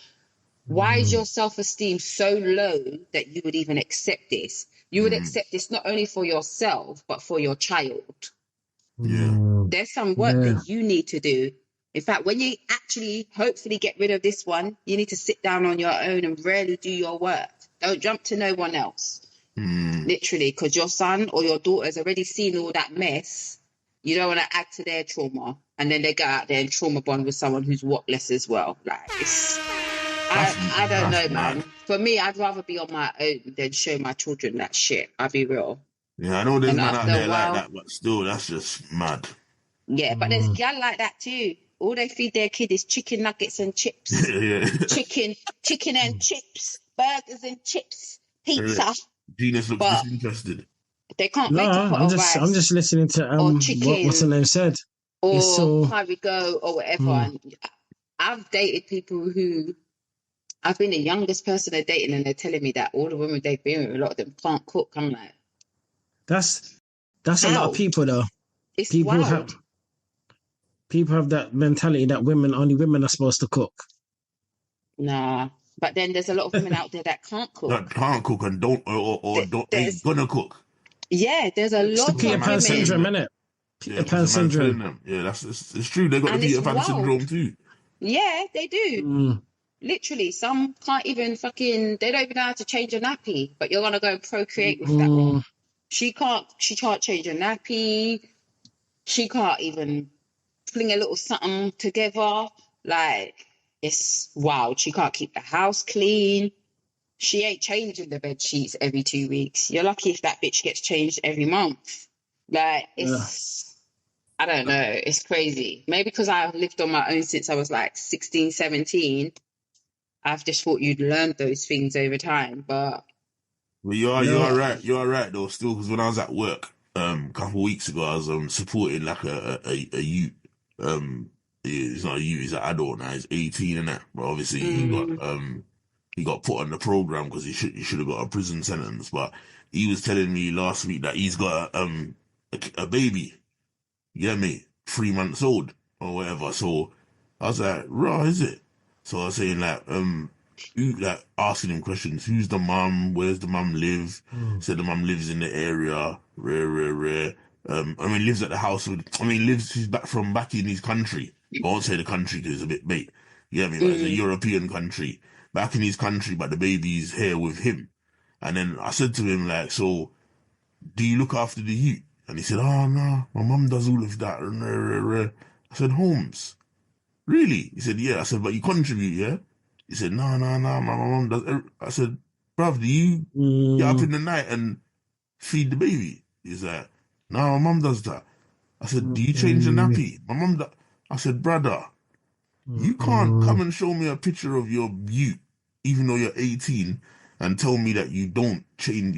why is your self-esteem so low that you would even accept this? You would accept this not only for yourself, but for your child. yeah. There's some work that you need to do. In fact, when you actually hopefully get rid of this one, you need to sit down on your own and really do your work. Don't jump to no one else. Literally, because your son or your daughter's already seen all that mess. You don't want to add to their trauma, and then they go out there and trauma bond with someone who's whatless as well. Like, I don't know, Mad. man. For me, I'd rather be on my own than show my children that shit. I'll be real. Yeah, I know there's And man out after a there like while, that, but still, that's just mad. yeah, but there's gal like that too. All they feed their kid is chicken nuggets and chips. Yeah. chicken and chips, burgers and chips, pizza. Genius looks But disinterested. they can't No, make a pot I'm of just rice listening to or what's the chicken name said. or It's so curry go or whatever. And I've dated people who, I've been the youngest person they're dating, and they're telling me that all the women they've been with, a lot of them can't cook. I'm like, that's a lot how? of people though. It's People wild. have that mentality that only women are supposed to cook. Nah. But then there's a lot of women out there that can't cook. That can't cook and don't ain't gonna cook. Yeah, there's a It's the lot Peter of Pan women. syndrome, innit? Peter Pan syndrome. Them. Yeah, it's true. They got And the Peter it's Pan wild. syndrome too. Yeah, they do. Literally, some can't even they don't even know how to change a nappy, but you're gonna go and procreate with that one. She can't change a nappy. She can't even fling a little something together. Like, it's wild. She can't keep the house clean. She ain't changing the bed sheets every 2 weeks. You're lucky if that bitch gets changed every month. Like, I don't know. It's crazy. Maybe because I've lived on my own since I was like 16, 17. I've just thought you'd learn those things over time. But you are right. You are right though. Still, because when I was at work, a couple of weeks ago, I was supporting like a youth. He's not a youth. He's an adult now. He's 18 and that. But obviously, he got put on the program because he should have got a prison sentence. But he was telling me last week that he's got a baby. Yeah, mate, 3 months old or whatever. So I was like, raw, is it? So I was saying like asking him questions. Who's the mum? Where's the mum live? Said the mum lives in the area. Rare. Lives at the house with. She's back in his country. I won't say the country because it's a bit bait. Yeah, but it's a European country. Back in his country, but the baby's here with him. And then I said to him like, so do you look after the youth? And he said, oh no, my mum does all of that. I said, Holmes, really? He said, yeah. I said, but you contribute, yeah? He said, no, my mum does. I said, bruv, do you get up in the night and feed the baby? He's like, no, my mum does that. I said, do you change the nappy? My mum does. I said, brother, you can't come and show me a picture of your youth, even though you're 18, and tell me that you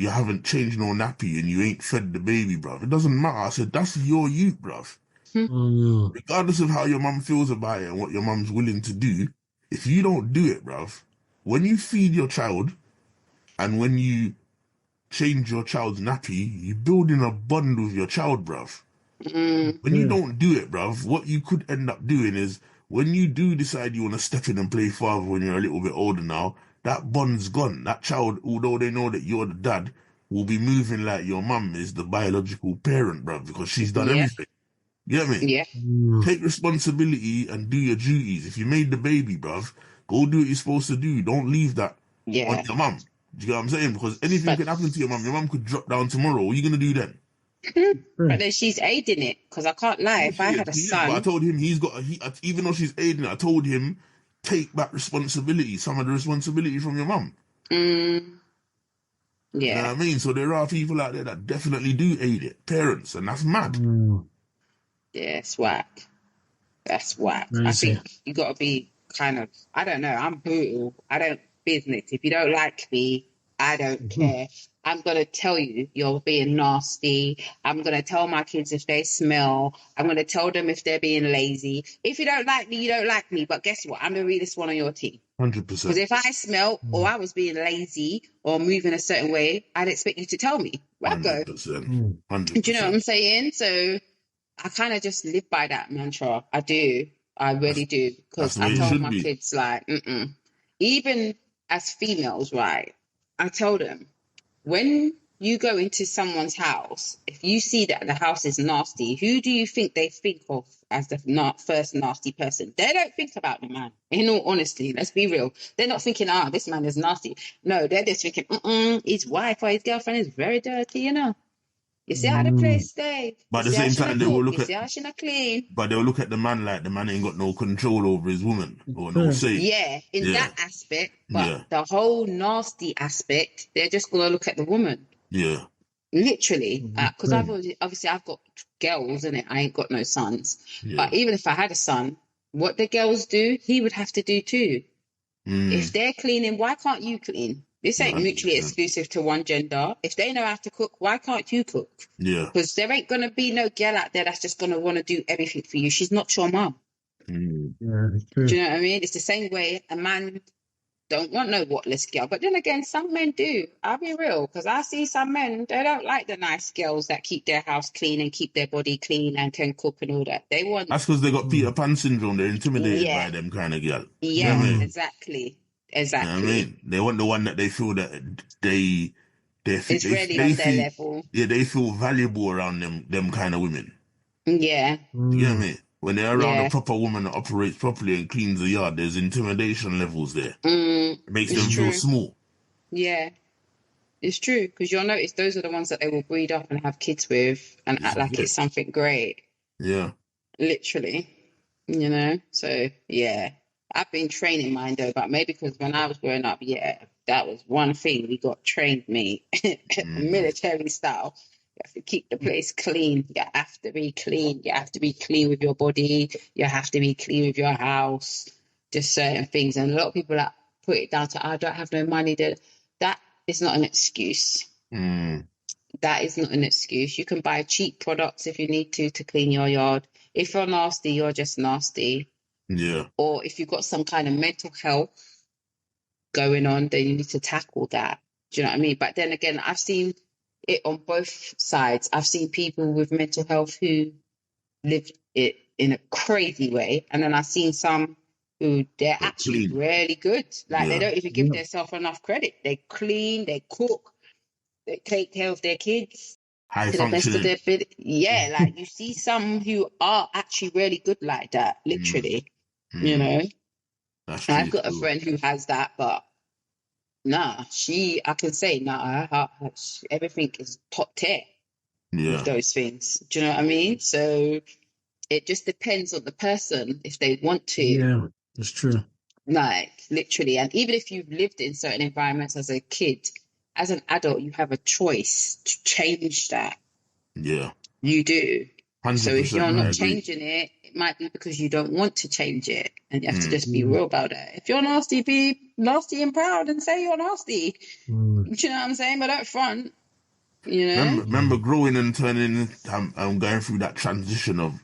haven't changed no nappy and you ain't fed the baby, bruv. It doesn't matter. I said, that's your youth, bruv. Regardless of how your mum feels about it and what your mum's willing to do, if you don't do it, bruv, when you feed your child and when you change your child's nappy, you build in a bond with your child, bruv. When you don't do it, bruv, what you could end up doing is when you do decide you want to step in and play father when you're a little bit older now, that bond's gone. That child, although they know that you're the dad, will be moving like your mum is the biological parent, bruv, because she's done everything. You get me? Yeah. Take responsibility and do your duties. If you made the baby, bruv, go do what you're supposed to do. Don't leave that on your mum. Do you get what I'm saying? Because anything can happen to your mum. Your mum could drop down tomorrow. What are you going to do then? But then she's aiding it, because I can't lie. If I had a son... But I told him even though she's aiding it, I told him, take back responsibility, some of the responsibility from your mum. Yeah. You know what I mean? So there are people out there that definitely do aid it, parents, and that's mad. Yeah, it's whack. That's whack. Crazy. I think you got to be kind of, I don't know, I'm brutal. I don't business. If you don't like me, I don't care. I'm going to tell you you're being nasty. I'm going to tell my kids if they smell. I'm going to tell them if they're being lazy. If you don't like me, you don't like me. But guess what? I'm the realest one on your team. 100%. Because if I smell or I was being lazy or moving a certain way, I'd expect you to tell me. Where I go. 100%. 100%. Do you know what I'm saying? So I kind of just live by that mantra. I do. I really do. Because I tell my kids, like, even as females, right, I tell them, when you go into someone's house, if you see that the house is nasty, who do you think they think of as the first nasty person? They don't think about the man. In all honesty, let's be real. They're not thinking, this man is nasty. No, they're just thinking, his wife or his girlfriend is very dirty, you know. You see how the place stay. But at the same time, they will look at... You see how she not clean. But they'll look at the man like the man ain't got no control over his woman or no say. Yeah, that aspect. But the whole nasty aspect, they're just going to look at the woman. Yeah. Literally. Because I've got girls, innit? I ain't got no sons. Yeah. But even if I had a son, what the girls do, he would have to do too. If they're cleaning, why can't you clean? This ain't mutually exclusive to one gender. If they know how to cook, why can't you cook? Yeah. Because there ain't going to be no girl out there that's just going to want to do everything for you. She's not your mum. Yeah, do you know what I mean? It's the same way a man don't want no whatless girl. But then again, some men do. I'll be real. Because I see some men, they don't like the nice girls that keep their house clean and keep their body clean and can cook and all that. They want... That's because they got Peter Pan syndrome. They're intimidated by them kind of girl. Yeah, you know exactly. Exactly. You know what I mean? They want the one that they feel that it's really on their level. Yeah, they feel valuable around them kind of women. Yeah. You know what I mean? When they're around a proper woman that operates properly and cleans the yard, there's intimidation levels there. It makes them feel small. Yeah. It's true, because you'll notice those are the ones that they will breed up and have kids with and act like it's something great. Yeah. Literally. You know? So, yeah. I've been training mine though, but maybe because when I was growing up, that was one thing we got trained me, military style. You have to keep the place clean. You have to be clean. You have to be clean with your body. You have to be clean with your house. Just certain things. And a lot of people that put it down to, I don't have no money. That is not an excuse. That is not an excuse. You can buy cheap products if you need to clean your yard. If you're nasty, you're just nasty. Yeah. Or if you've got some kind of mental health going on, then you need to tackle that. Do you know what I mean? But then again, I've seen it on both sides. I've seen people with mental health who live it in a crazy way. And then I've seen some who they're actually really good. Like they don't even give themselves enough credit. They clean, they cook, they take care of their kids. High to the best of their ability. Yeah, like you see some who are actually really good like that, literally. You know, I've got a friend who has that, but I can say, everything is top tier with those things. Do you know what I mean? So it just depends on the person if they want to. Yeah, that's true. Like, literally. And even if you've lived in certain environments as a kid, as an adult, you have a choice to change that. Yeah. You do. So if 100%, you're I not agree. changing it, it might be because you don't want to change it, and you have to just be real about it. If you're nasty, be nasty and proud and say you're nasty. Mm. Do you know what I'm saying? But don't front, you know? Remember growing and turning, going through that transition of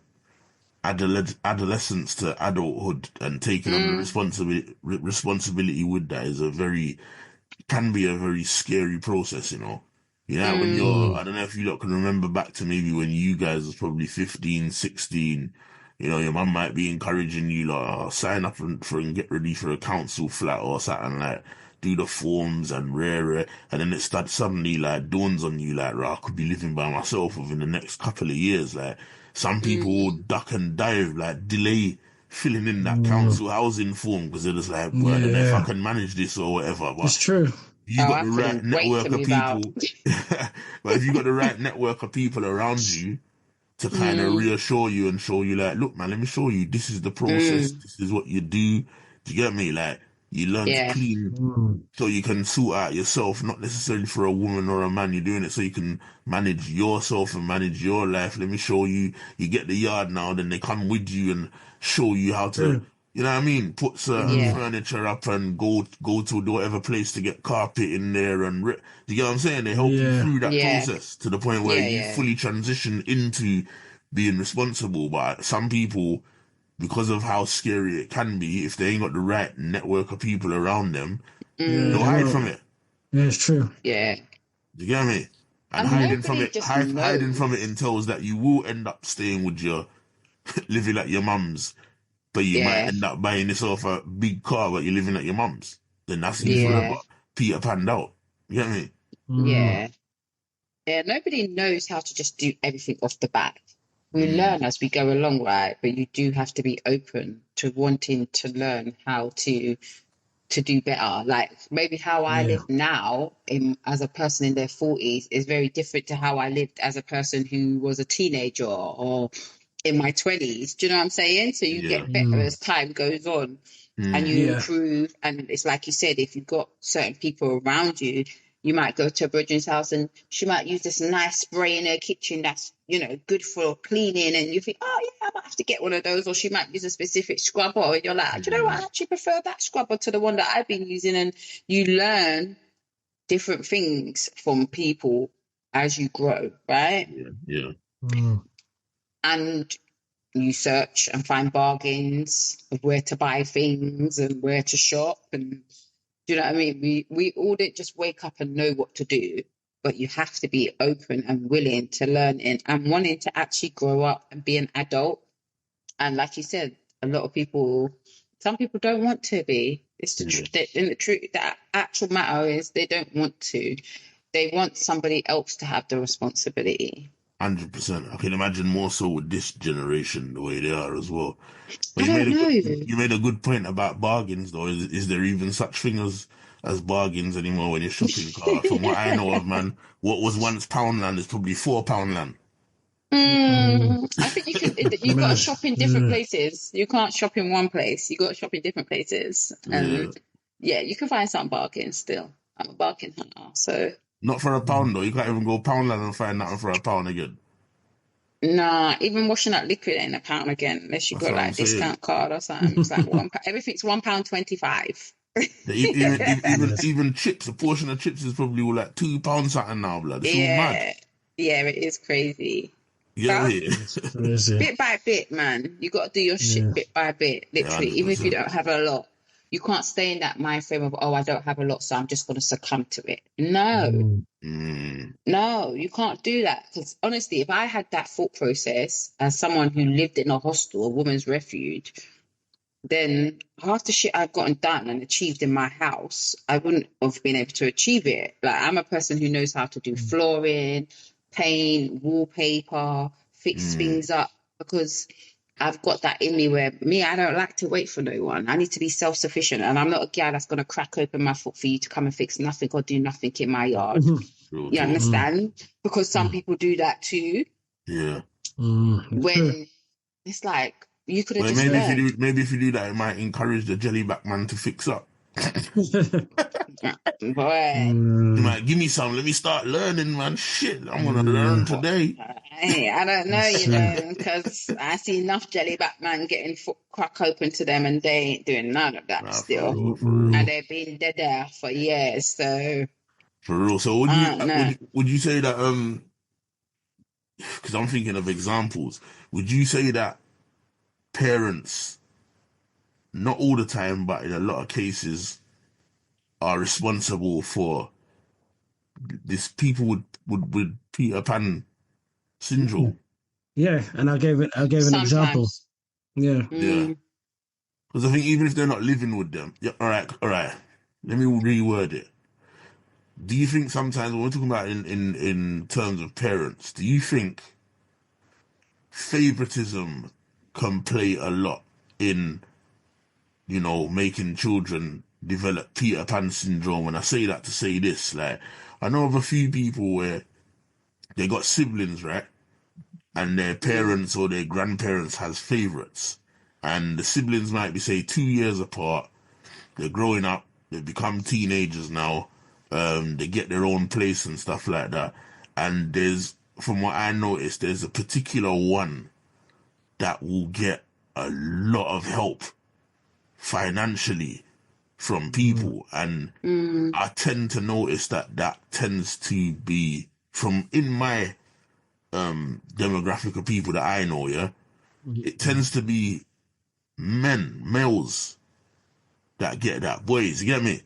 adolescence to adulthood and taking on the responsibility with that is can be a very scary process, you know. When I don't know if you lot can remember back to maybe when you guys was probably 15, 16, your mum might be encouraging you, like, sign up and get ready for a council flat or something, like, do the forms and rare, and then it starts suddenly, like, dawns on you, like, right, I could be living by myself within the next couple of years, like, some people will duck and dive, like, delay filling in that council housing form because they're just like, well, I don't know if I Yeah, can manage this or whatever, it's but true. you Oh, got I the right couldn't wait to network of move out. people, but if you got the right network of people around you to kind of reassure you and show you, like, look, man, let me show you, this is the process, this is what you do. Do you get me? Like, you learn to Yeah, clean Mm. so you can sort out yourself, not necessarily for a woman or a man. You're doing it so you can manage yourself and manage your life. Let me show you. You get the yard now, then they come with you and show you how to, True. you know what I mean? Put certain yeah, furniture up and go to whatever place to get carpet in there do you get what I'm saying? They help you Yeah, through that yeah, process to the point where yeah, you yeah. fully transition into being responsible. But some people, because of how scary it can be, if they ain't got the right network of people around them, yeah, they'll they hide won't. from it. Yeah, it's true. Yeah. Do you get me? And And hiding from nobody it, just hiding from it knows. entails that you will end up staying with your, living at your mum's, but you might Yeah, end up buying yourself a big car, but you're living at your mum's. Then that's you forever. yeah, Peter Panned out. You get me? Mm. yeah. Yeah, nobody knows how to just do everything off the bat. We Mm, learn as we go along, right? But you do have to be open to wanting to learn how to do better. Like maybe how I Yeah, live now as a person in their 40s is very different to how I lived as a person who was a teenager or in my 20s. Do you know what I'm saying? So you yeah. get better mm. as time goes on and Mm, you Yeah, improve. And it's like you said, if you've got certain people around you, you might go to a Bridget's house and she might use this nice spray in her kitchen that's, good for cleaning. And you think, oh, yeah, I might have to get one of those. Or she might use a specific scrubber. And you're like, do you know what? I mm, actually prefer that scrubber to the one that I've been using. And you learn different things from people as you grow, right? yeah, yeah. mm. And you search and find bargains of where to buy things and where to shop. And do you know what I mean? We all didn't just wake up and know what to do, but you have to be open and willing to learn and wanting to actually grow up and be an adult. And like you said, a lot of people, some people don't want to be. It's the Yeah. truth. The truth, the actual matter is they don't want to. They want somebody else to have the responsibility. 100%. I can imagine more so with this generation, the way they are as well. But I don't know. you made a good point about bargains though. Is there even such thing as bargains anymore when you're shopping? Car? From what I know of, man, what was once Poundland is probably £4 land. Mm. I think you got to Mad. shop in different Yeah. places. You can't shop in one place. You got to shop in different places. Yeah. And yeah, you can find some bargains still. I'm a bargain hunter. So Not for a pound though. You can't even go Poundland and find nothing for a pound again. nah, even washing up liquid ain't a pound again, unless you That's got what like I'm a saying. discount card or something. It's like everything's £1.25. Mad. Even chips, a portion of chips is probably all like £2 something now, blood. It's all mad. Yeah, yeah, it is crazy. You get But me? It's crazy. bit by bit, man. You got to do your Yeah. shit bit by bit, Yeah, literally. Even if you 100%. don't have a lot, you can't stay in that mind frame of, oh, I don't have a lot, so I'm just going to succumb to it. No, Mm. Mm, no, you can't do that. Because honestly, if I had that thought process as someone who lived in a hostel, a woman's refuge, then half the shit I've gotten done and achieved in my house, I wouldn't have been able to achieve it. Like I'm a person who knows how to do flooring, paint, wallpaper, fix mm, things up because I've got that in me where I don't like to wait for no one. I need to be self-sufficient and I'm not a guy that's going to crack open my foot for you to come and fix nothing or do nothing in my yard. real You talk. Mm. understand? Because some people do that too Yeah. It's true. when it's like, you could have Well, just learned. maybe if you do that, it might encourage the jellyback man to fix up. Boy. You might give me some. Let me start learning, man. Shit, I'm gonna learn today. I don't know, That's you true. know, because I see enough jelly Batman getting crack open to them and they ain't doing none of that Nah, for still. real, for And real, they've been dead there for years, so for real. So would I you don't know. would you say that because I'm thinking of examples. Would you say that parents, not all the time, but in a lot of cases, are responsible for this people with Peter Pan syndrome? Yeah, and I gave an example. Sometimes. Yeah. Yeah, Mm, because I think even if they're not living with them, yeah, all right. Let me reword it. Do you think sometimes when we're talking about in terms of parents, do you think favoritism can play a lot in, making children develop Peter Pan syndrome? And I say that to say this, like, I know of a few people where they got siblings, right? And their mm, parents or their grandparents has favorites. And the siblings might be, say, 2 years apart. They're growing up. They become teenagers now. They get their own place and stuff like that. And from what I noticed, there's a particular one that will get a lot of help financially from people. And mm, I tend to notice that tends to be from in my demographic of people that I know, yeah, it tends to be males that get that. Boys, you get me?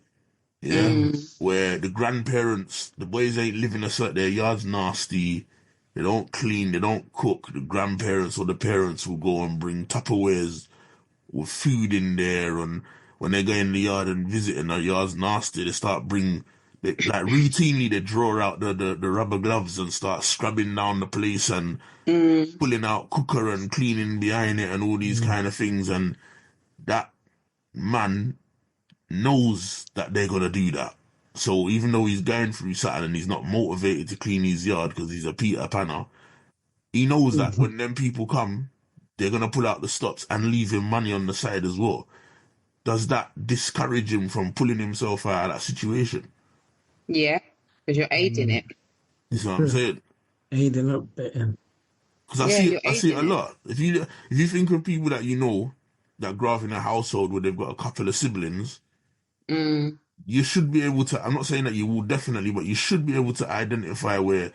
Yeah. mm. Where the grandparents, the boys ain't living their yard's nasty. They don't clean, they don't cook. The grandparents or the parents will go and bring Tupperwares with food in there, and when they go in the yard and visit and the yard's nasty, they start like routinely they draw out the rubber gloves and start scrubbing down the place and Mm, pulling out cooker and cleaning behind it and all these kind of things. And that man knows that they're gonna do that. So even though he's going through something and he's not motivated to clean his yard because he's a Peter Panner, he knows that when them people come, they're gonna pull out the stops and leave him money on the side as well. Does that discourage him from pulling himself out of that situation? yeah, because you're aiding it. You see what I'm saying? Aiding up better. Because Yeah, you're I see it aiding a it. lot. If you think of people that you know that grow up in a household where they've got a couple of siblings, Mm, you should be able to. I'm not saying that you will definitely, but you should be able to identify where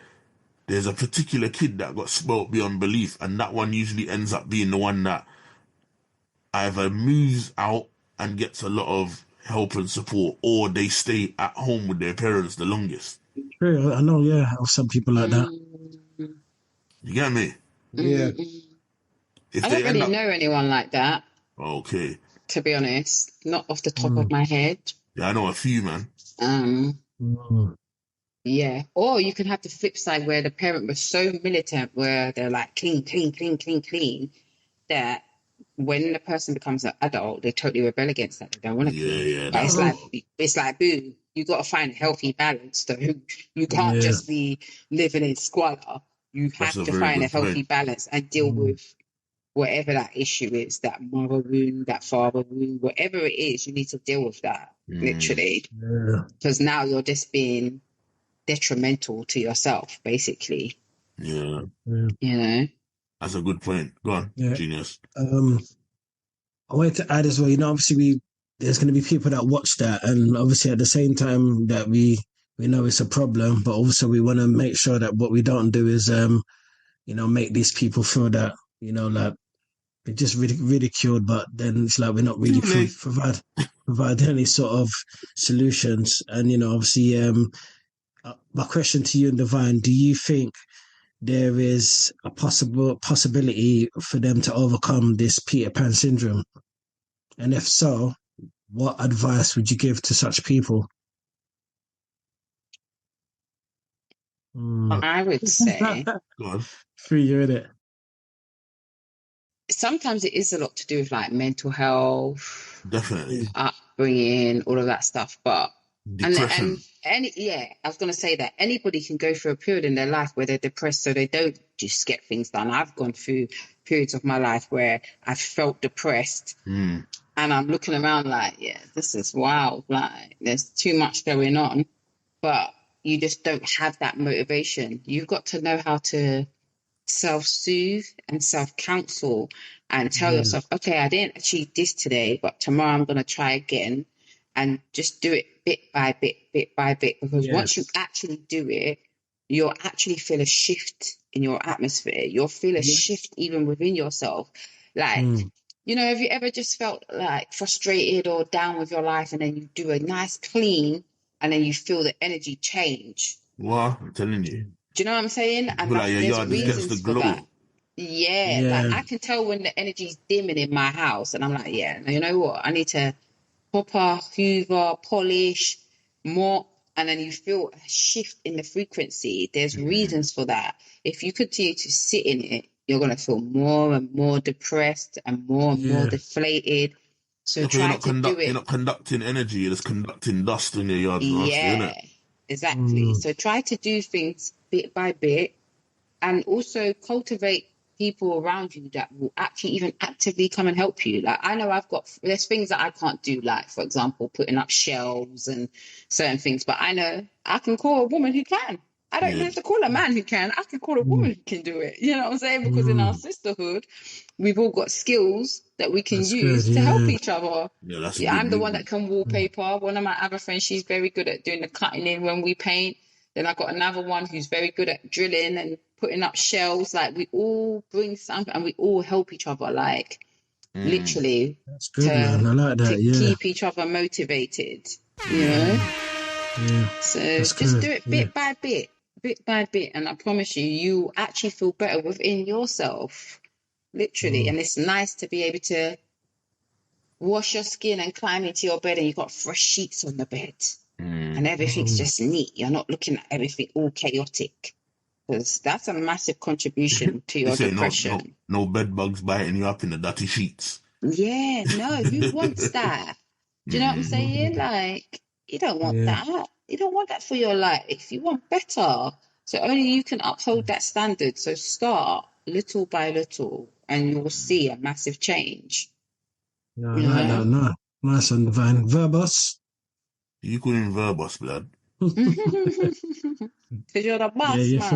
there's a particular kid that got spoilt beyond belief, and that one usually ends up being the one that either moves out and gets a lot of help and support, or they stay at home with their parents the longest. True, I know, yeah, of some people like that. mm, You get me? Yeah. mm, mm. If I they don't end really up know anyone like that, okay, to be honest. Not off the top of Mm, my head. yeah, I know a few, man. Um, mm, yeah. Or you can have the flip side where the parent was so militant where they're like clean, clean, clean, clean, clean, that when the person becomes an adult, they totally rebel against that. They don't want to Yeah, clean. yeah, But that it's like boo, you got to find a healthy balance though. You can't yeah. just be living in squalor. You that's have a to very find a good healthy point. balance and deal Mm, with whatever that issue is, that mother wound, that father wound, whatever it is, you need to deal with that, Mm, literally. yeah. Because now you're just being detrimental to yourself, basically, yeah, Yeah. you know? that's a good point. Go on, Yeah. genius. I wanted to add as well, obviously there's going to be people that watch that, and obviously at the same time that we know it's a problem, but also we want to make sure that what we don't do is make these people feel that like they're just ridiculed, but then it's like we're not really Too late. provide any sort of solutions. And obviously, my question to you and Divine: do you think there is a possibility for them to overcome this Peter Pan syndrome? And if so, what advice would you give to such people? Mm. I would say Go on. Free you in it. sometimes it is a lot to do with like mental health, Definitely. upbringing, all of that stuff. But and Depression. any yeah, I was gonna say that anybody can go through a period in their life where they're depressed, so they don't just get things done. I've gone through periods of my life where I felt depressed, Mm. And I'm looking around like, yeah, this is wild. Like, there's too much going on, but you just don't have that motivation. You've got to know how to self-soothe and self-counsel and tell yourself, okay, I didn't achieve this today, but tomorrow I'm going to try again, and just do it bit by bit by bit. Because once you actually do it, you'll actually feel a shift in your atmosphere. You'll feel a shift even within yourself. Like, have you ever just felt like frustrated or down with your life, and then you do a nice clean and then you feel the energy change? Well, I'm telling you. Do you know what I'm saying? And Like your there's yard just gets the reasons for glow. that. Yeah, like I can tell when the energy's dimming in my house, and I'm like, yeah, you know what? I need to proper hoover, polish, mop, and then you feel a shift in the frequency. There's reasons for that. If you continue to sit in it, you're gonna feel more and more depressed and more deflated. So Okay, try to do you're it. not conducting energy, you're just conducting dust in your yard, nasty, Yeah, innit? exactly. So try to do things bit by bit, and also cultivate people around you that will actually even actively come and help you. Like, I know there's things that I can't do, like, for example, putting up shelves and certain things, but I know I can call a woman who can. I don't even have to call a man who can. I can call a woman who can do it. You know what I'm saying? Because in our sisterhood, we've all got skills that we can That's good. use to help each other. Yeah, that's a Yeah, good I'm the one movement. that can wallpaper. One of my other friends, she's very good at doing the cutting in when we paint. Then I got another one who's very good at drilling and putting up shelves. Like, we all bring something and we all help each other, like, literally, That's good, man. to I like that. Yeah. keep each other motivated, you know? Yeah. So That's just good. do it Yeah. bit by bit. And I promise you, you actually feel better within yourself, literally. And it's nice to be able to wash your skin and climb into your bed and you've got fresh sheets on the bed and everything's just neat. You're not looking at everything all chaotic, because that's a massive contribution to They your say depression. no bed bugs biting you up in the dirty sheets. Yeah, no, who wants that? Do you know what I'm saying? Like, you don't want Yeah. that. You don't want that for your life. You want better. So only you can uphold that standard. So start little by little and you'll see a massive change. No, I You like that. know? No. Nice one, Divine. Verbos. You couldn't Verbz, blood. Because you're the Yeah, boss,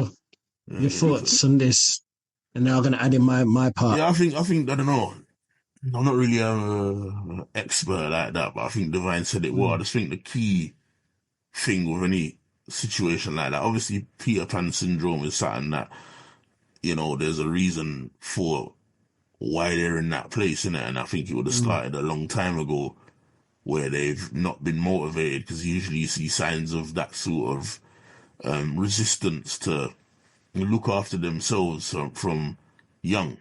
man. your thoughts on this. And now I'm gonna add in my part. Yeah, I think I don't know. I'm not really a expert like that, but I think Divine said it well. I just think the key thing with any situation like that, obviously Peter Pan syndrome is something that, there's a reason for why they're in that place, innit? And I think it would have started a long time ago where they've not been motivated, because usually you see signs of that sort of resistance to look after themselves from young.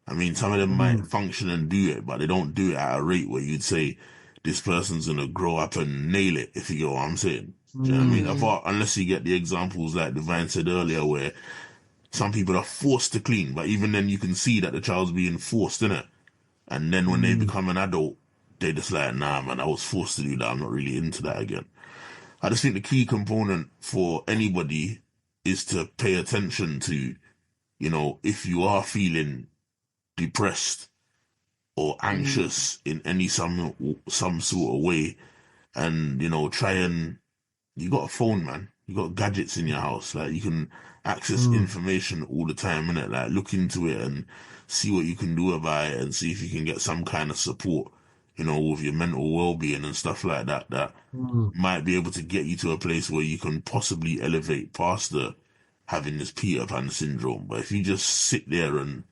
I mean, some of them might function and do it, but they don't do it at a rate where you'd say this person's gonna grow up and nail it, if you get what I'm saying. Do you know what I mean? Unless you get the examples like Divine said earlier, where some people are forced to clean, but even then you can see that the child's being forced, innit? And then when they become an adult, they just like, nah, man, I was forced to do that. I'm not really into that again. I just think the key component for anybody is to pay attention to, if you are feeling depressed or anxious in any some sort of way, and try and you got a phone, man. You got gadgets in your house. Like, you can access information all the time, innit? Like, look into it and see what you can do about it and see if you can get some kind of support, with your mental well-being and stuff like that, that might be able to get you to a place where you can possibly elevate past the having this Peter Pan syndrome. But if you just sit there and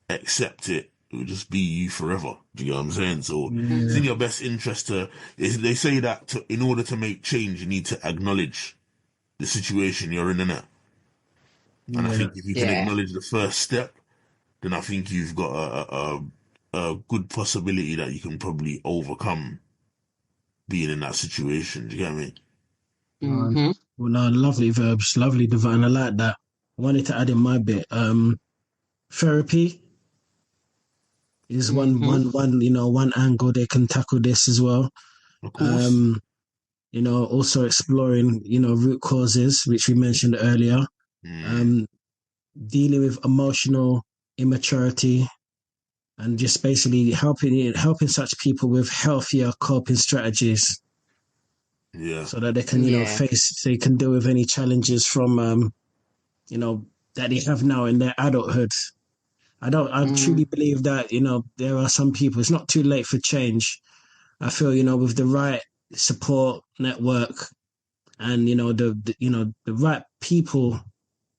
accept it, it will just be you forever. Do you know what I'm saying? So it's in your best interest they say that in order to make change, you need to acknowledge the situation you're in, innit? And I think if you can acknowledge the first step, then I think you've got a good possibility that you can probably overcome being in that situation. Do you get me? Well, no, lovely verbs, lovely Divine. I like that. I wanted to add in my bit. Therapy is one angle they can tackle this as well. Of course. Also exploring, root causes, which we mentioned earlier. Dealing with emotional immaturity, and just basically helping such people with healthier coping strategies Yeah. so that they can Yeah. they can deal with any challenges from that they have now in their adulthood. I truly Mm. believe that there are some people, it's not too late for change. I feel with the right support network and the right people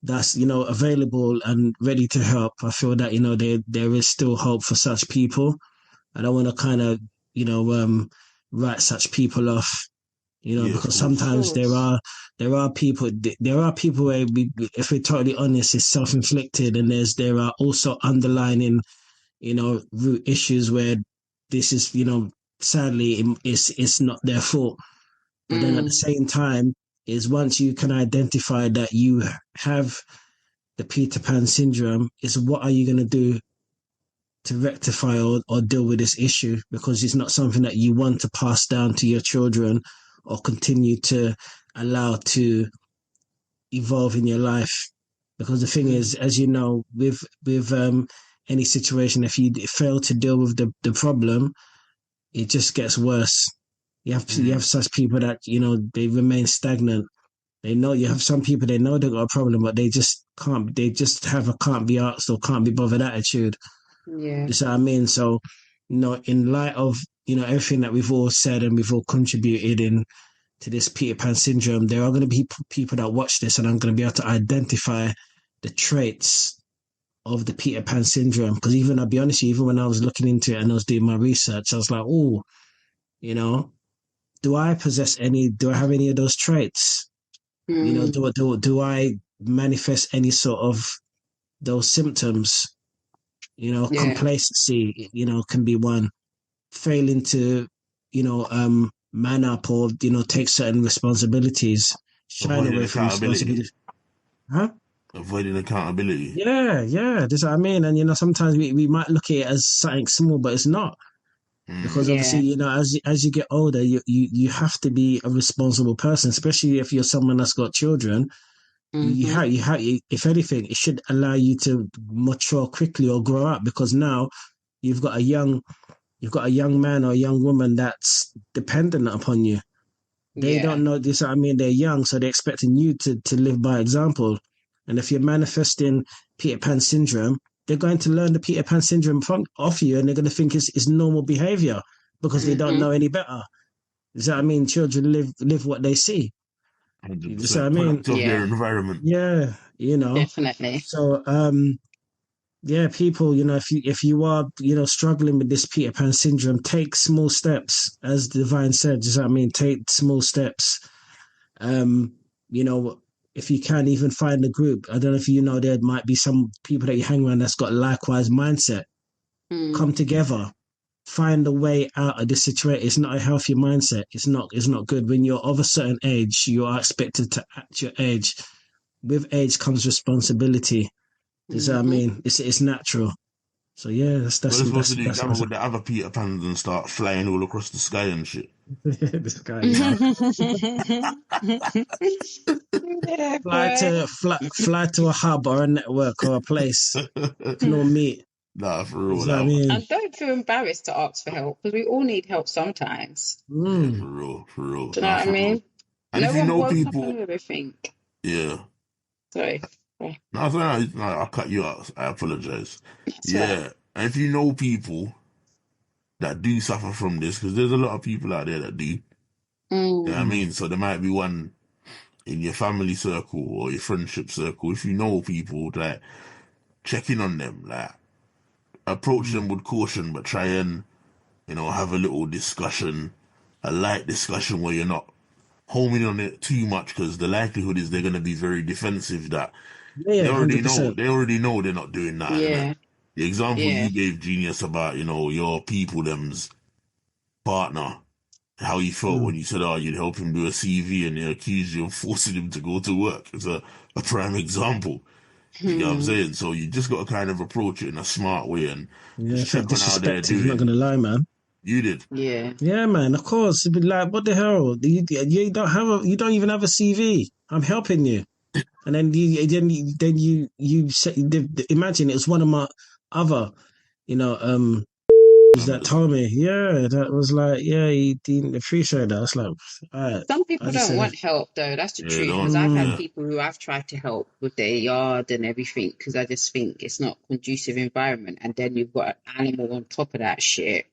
that's available and ready to help. I feel that there is still hope for such people. I don't want to kind of write such people off, Yeah, of because Of course. sometimes course. there are people where if we're totally honest, it's self-inflicted, and there are also underlining root issues where this is sadly it's not their fault. But then at the Mm. same time, is once you can identify that you have the Peter Pan syndrome, is what are you going to do to rectify or deal with this issue? Because it's not something that you want to pass down to your children or continue to allow to evolve in your life. Because the thing is, Mm. as you know, with any situation, if you fail to deal with the problem, it just gets worse. You have Mm. such people that they remain stagnant. They know you have some people, they know they've got a problem, but they just can't. They just have a can't be asked or can't be bothered attitude. Yeah. You see what I mean? So, in light of everything that we've all said and we've all contributed in to this Peter Pan syndrome, there are going to be people that watch this, and I'm going to be able to identify the traits of the Peter Pan syndrome. Because I'll be honest, even when I was looking into it and I was doing my research, I was like, oh, you know, do I possess any? Do I have any of those traits? Mm. Do I manifest any sort of those symptoms? Yeah. Complacency, can be one. Failing to, man up or, take certain responsibilities, shying Avoiding away from accountability. responsibilities. Huh? Avoiding accountability. Yeah, yeah. That's what I mean. And, sometimes we might look at it as something small, but it's not. Mm. Because obviously, Yeah. as you get older, you have to be a responsible person, especially if you're someone that's got children. Mm-hmm. If anything, it should allow you to mature quickly or grow up, because now you've got a young you've got a young man or a young woman that's dependent upon you. They Yeah. don't know this. I mean, they're young, so they're expecting you to live by example. And if you're manifesting Peter Pan syndrome, they're going to learn the Peter Pan syndrome off you, and they're going to think it's normal behavior because they don't Mm-hmm. know any better. Does that mean children live what they see? You see what I 100% mean? product of their Yeah. environment. Yeah, Definitely. So yeah, people, if you are, struggling with this Peter Pan syndrome, take small steps, as Divine said. Does that mean take small steps? Um, you know, if you can even find a group. I don't know if there might be some people that you hang around that's got likewise mindset. Mm. Come together, find a way out of this situation. It's not a healthy mindset. It's not good. When you're of a certain age, you are expected to act your age. With age comes responsibility. Does that Mm-hmm. mean it's natural? So yeah, What that's are they supposed to do? that's my Gather with the other Peter Pans and start flying all across the sky and shit. this guy, Yeah, boy. fly to a hub or a network or a place. We can all meet. Nah, for Is real, what I that man. mean? And don't feel embarrassed to ask for help, because we all need help sometimes. Yeah, Mm. for real, for real. Do you know Nah, what I for real. mean? And if No you one know woke up and people, knew everything. yeah. Sorry. Yeah, No, sorry, no, I'll cut you out. I apologize. that's right. Yeah. And if you know people that do suffer from this, because there's a lot of people out there that do. You know what I Mm. mean? So there might be one in your family circle or your friendship circle. If you know people, like, check in on them, like, approach them Mm. with caution, but try and, have a little discussion, a light discussion where you're not homing on it too much, because the likelihood is they're going to be very defensive. That Yeah, they yeah, already hundred know, percent. they already know they're not doing that, innit? Yeah, The example yeah. you gave, Genius, about your them's partner, how you felt when Mm. you said, "Oh, you'd help him do a CV," and they accused you of forcing him to go to work. It's a prime example. You get what I'm Hmm. saying? So you just got to kind of approach it in a smart way and Yeah, just I felt check on how they're disrespected. I'm not doing. gonna lie, man. You did. Yeah. Yeah, man. Of course, it'd be like, what the hell? You don't even have a CV. I'm helping you, and then you say, imagine it was one of my other. you know, was that Members. told me, yeah, that was like, yeah, he didn't appreciate that. It's like, all right, Some I people just don't said, want help though. That's the Yeah, truth. Because don't. I've had mm, Yeah, people who I've tried to help with their yard and everything because I just think it's not conducive environment. And then you've got an animal on top of that shit.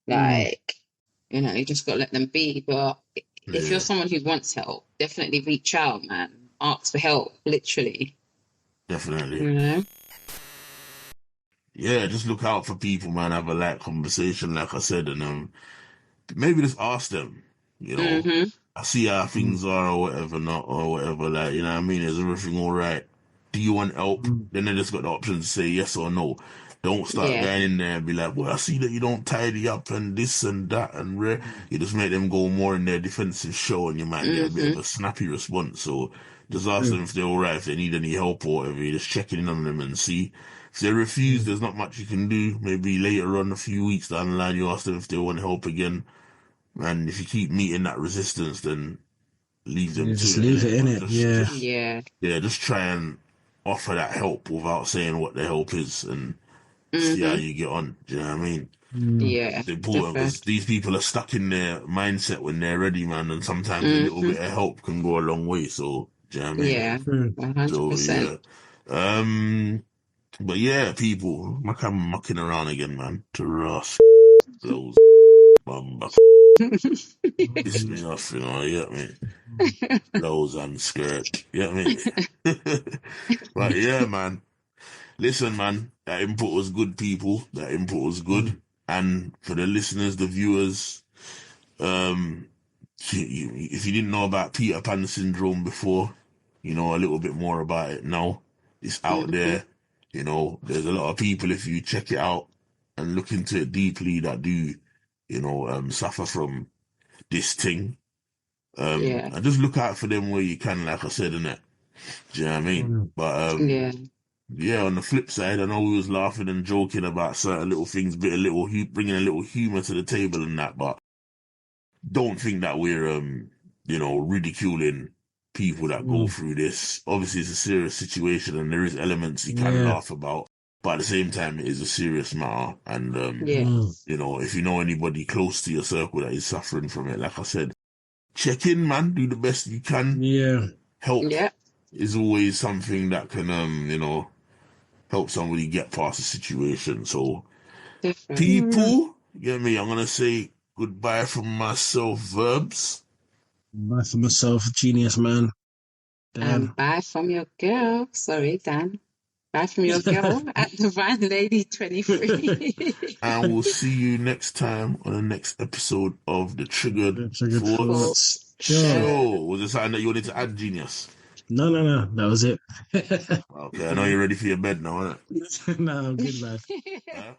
mm, Like, you just got to let them be. But if you're yeah, someone who wants help, definitely reach out, man. Ask for help, literally. definitely. You know? Yeah, just look out for people, man. Have a light conversation, like I said, and maybe just ask them, you know, Mm-hmm. I see how mm, things are or whatever, not or whatever, like, you know what I mean? Is everything all right? Do you want help? mm, Then they just got the option to say yes or no. Don't start Yeah. going in there and be like, well, I see that you don't tidy up and this and that and mm, you just make them go more in their defensive show and you might get a bit of Mm-hmm. a snappy response. So just ask mm, them if they're all right, if they need any help or whatever. You just checking in on them and see. If they refuse, mm. there's not much you can do. Maybe later on, a few weeks down the line, you ask them if they want help again. And if you keep meeting that resistance, then leave them Yeah, to just it, leave innit? it in But it. Yeah. Yeah. yeah, just try and offer that help without saying what the help is and see how Mm-hmm. you get on. Do you know what I mean? Mm, Yeah. It's important Definitely. because these people are stuck in their mindset when they're ready, man, and sometimes a little Mm-hmm. bit of help can go a long way. So, do you know what I mean? Yeah. mm, 100%. So, yeah. But yeah, people, I'm mucking around again, man. To Ross, those bumba piss me mm, off, you get me? mm, Clothes and skirt, you get me? But mm, yeah, man. Listen, man, that input was good, people. That input was mm. good. And for the listeners, the viewers, um, if you didn't know about Peter Pan syndrome before, you know a little bit more about it now. It's out Mm-hmm. there. You know, there's a lot of people, if you check it out and look into it deeply, that do, suffer from this thing. Yeah. And just look out for them where you can, like I said, innit? Do you know what I mean? Mm. But Yeah. yeah, on the flip side, I know we was laughing and joking about certain little things, bringing a little humor to the table and that, but don't think that we're, ridiculing people that go Mm. through this. Obviously, it's a serious situation and there is elements you can Yeah. laugh about, but at the same time, it is a serious matter. And, Yeah. Mm. if you know anybody close to your circle that is suffering from it, like I said, check in, man, do the best you can. Yeah. Help Yeah. is always something that can, help somebody get past the situation. So, Definitely. Mm. people, you get me? I'm gonna say goodbye from myself, Verbs. Bye for myself, genius man. Dan. And bye from your girl. Sorry, Dan. Bye from your girl at Divine Lady 23. And we'll see you next time on the next episode of the Triggered Triggered Thoughts thoughts. Sure. Show. Was there something that you wanted to add, Genius? No, no, no. That was it. Okay, I know you're ready for your bed now, No, I'm good, man. innit?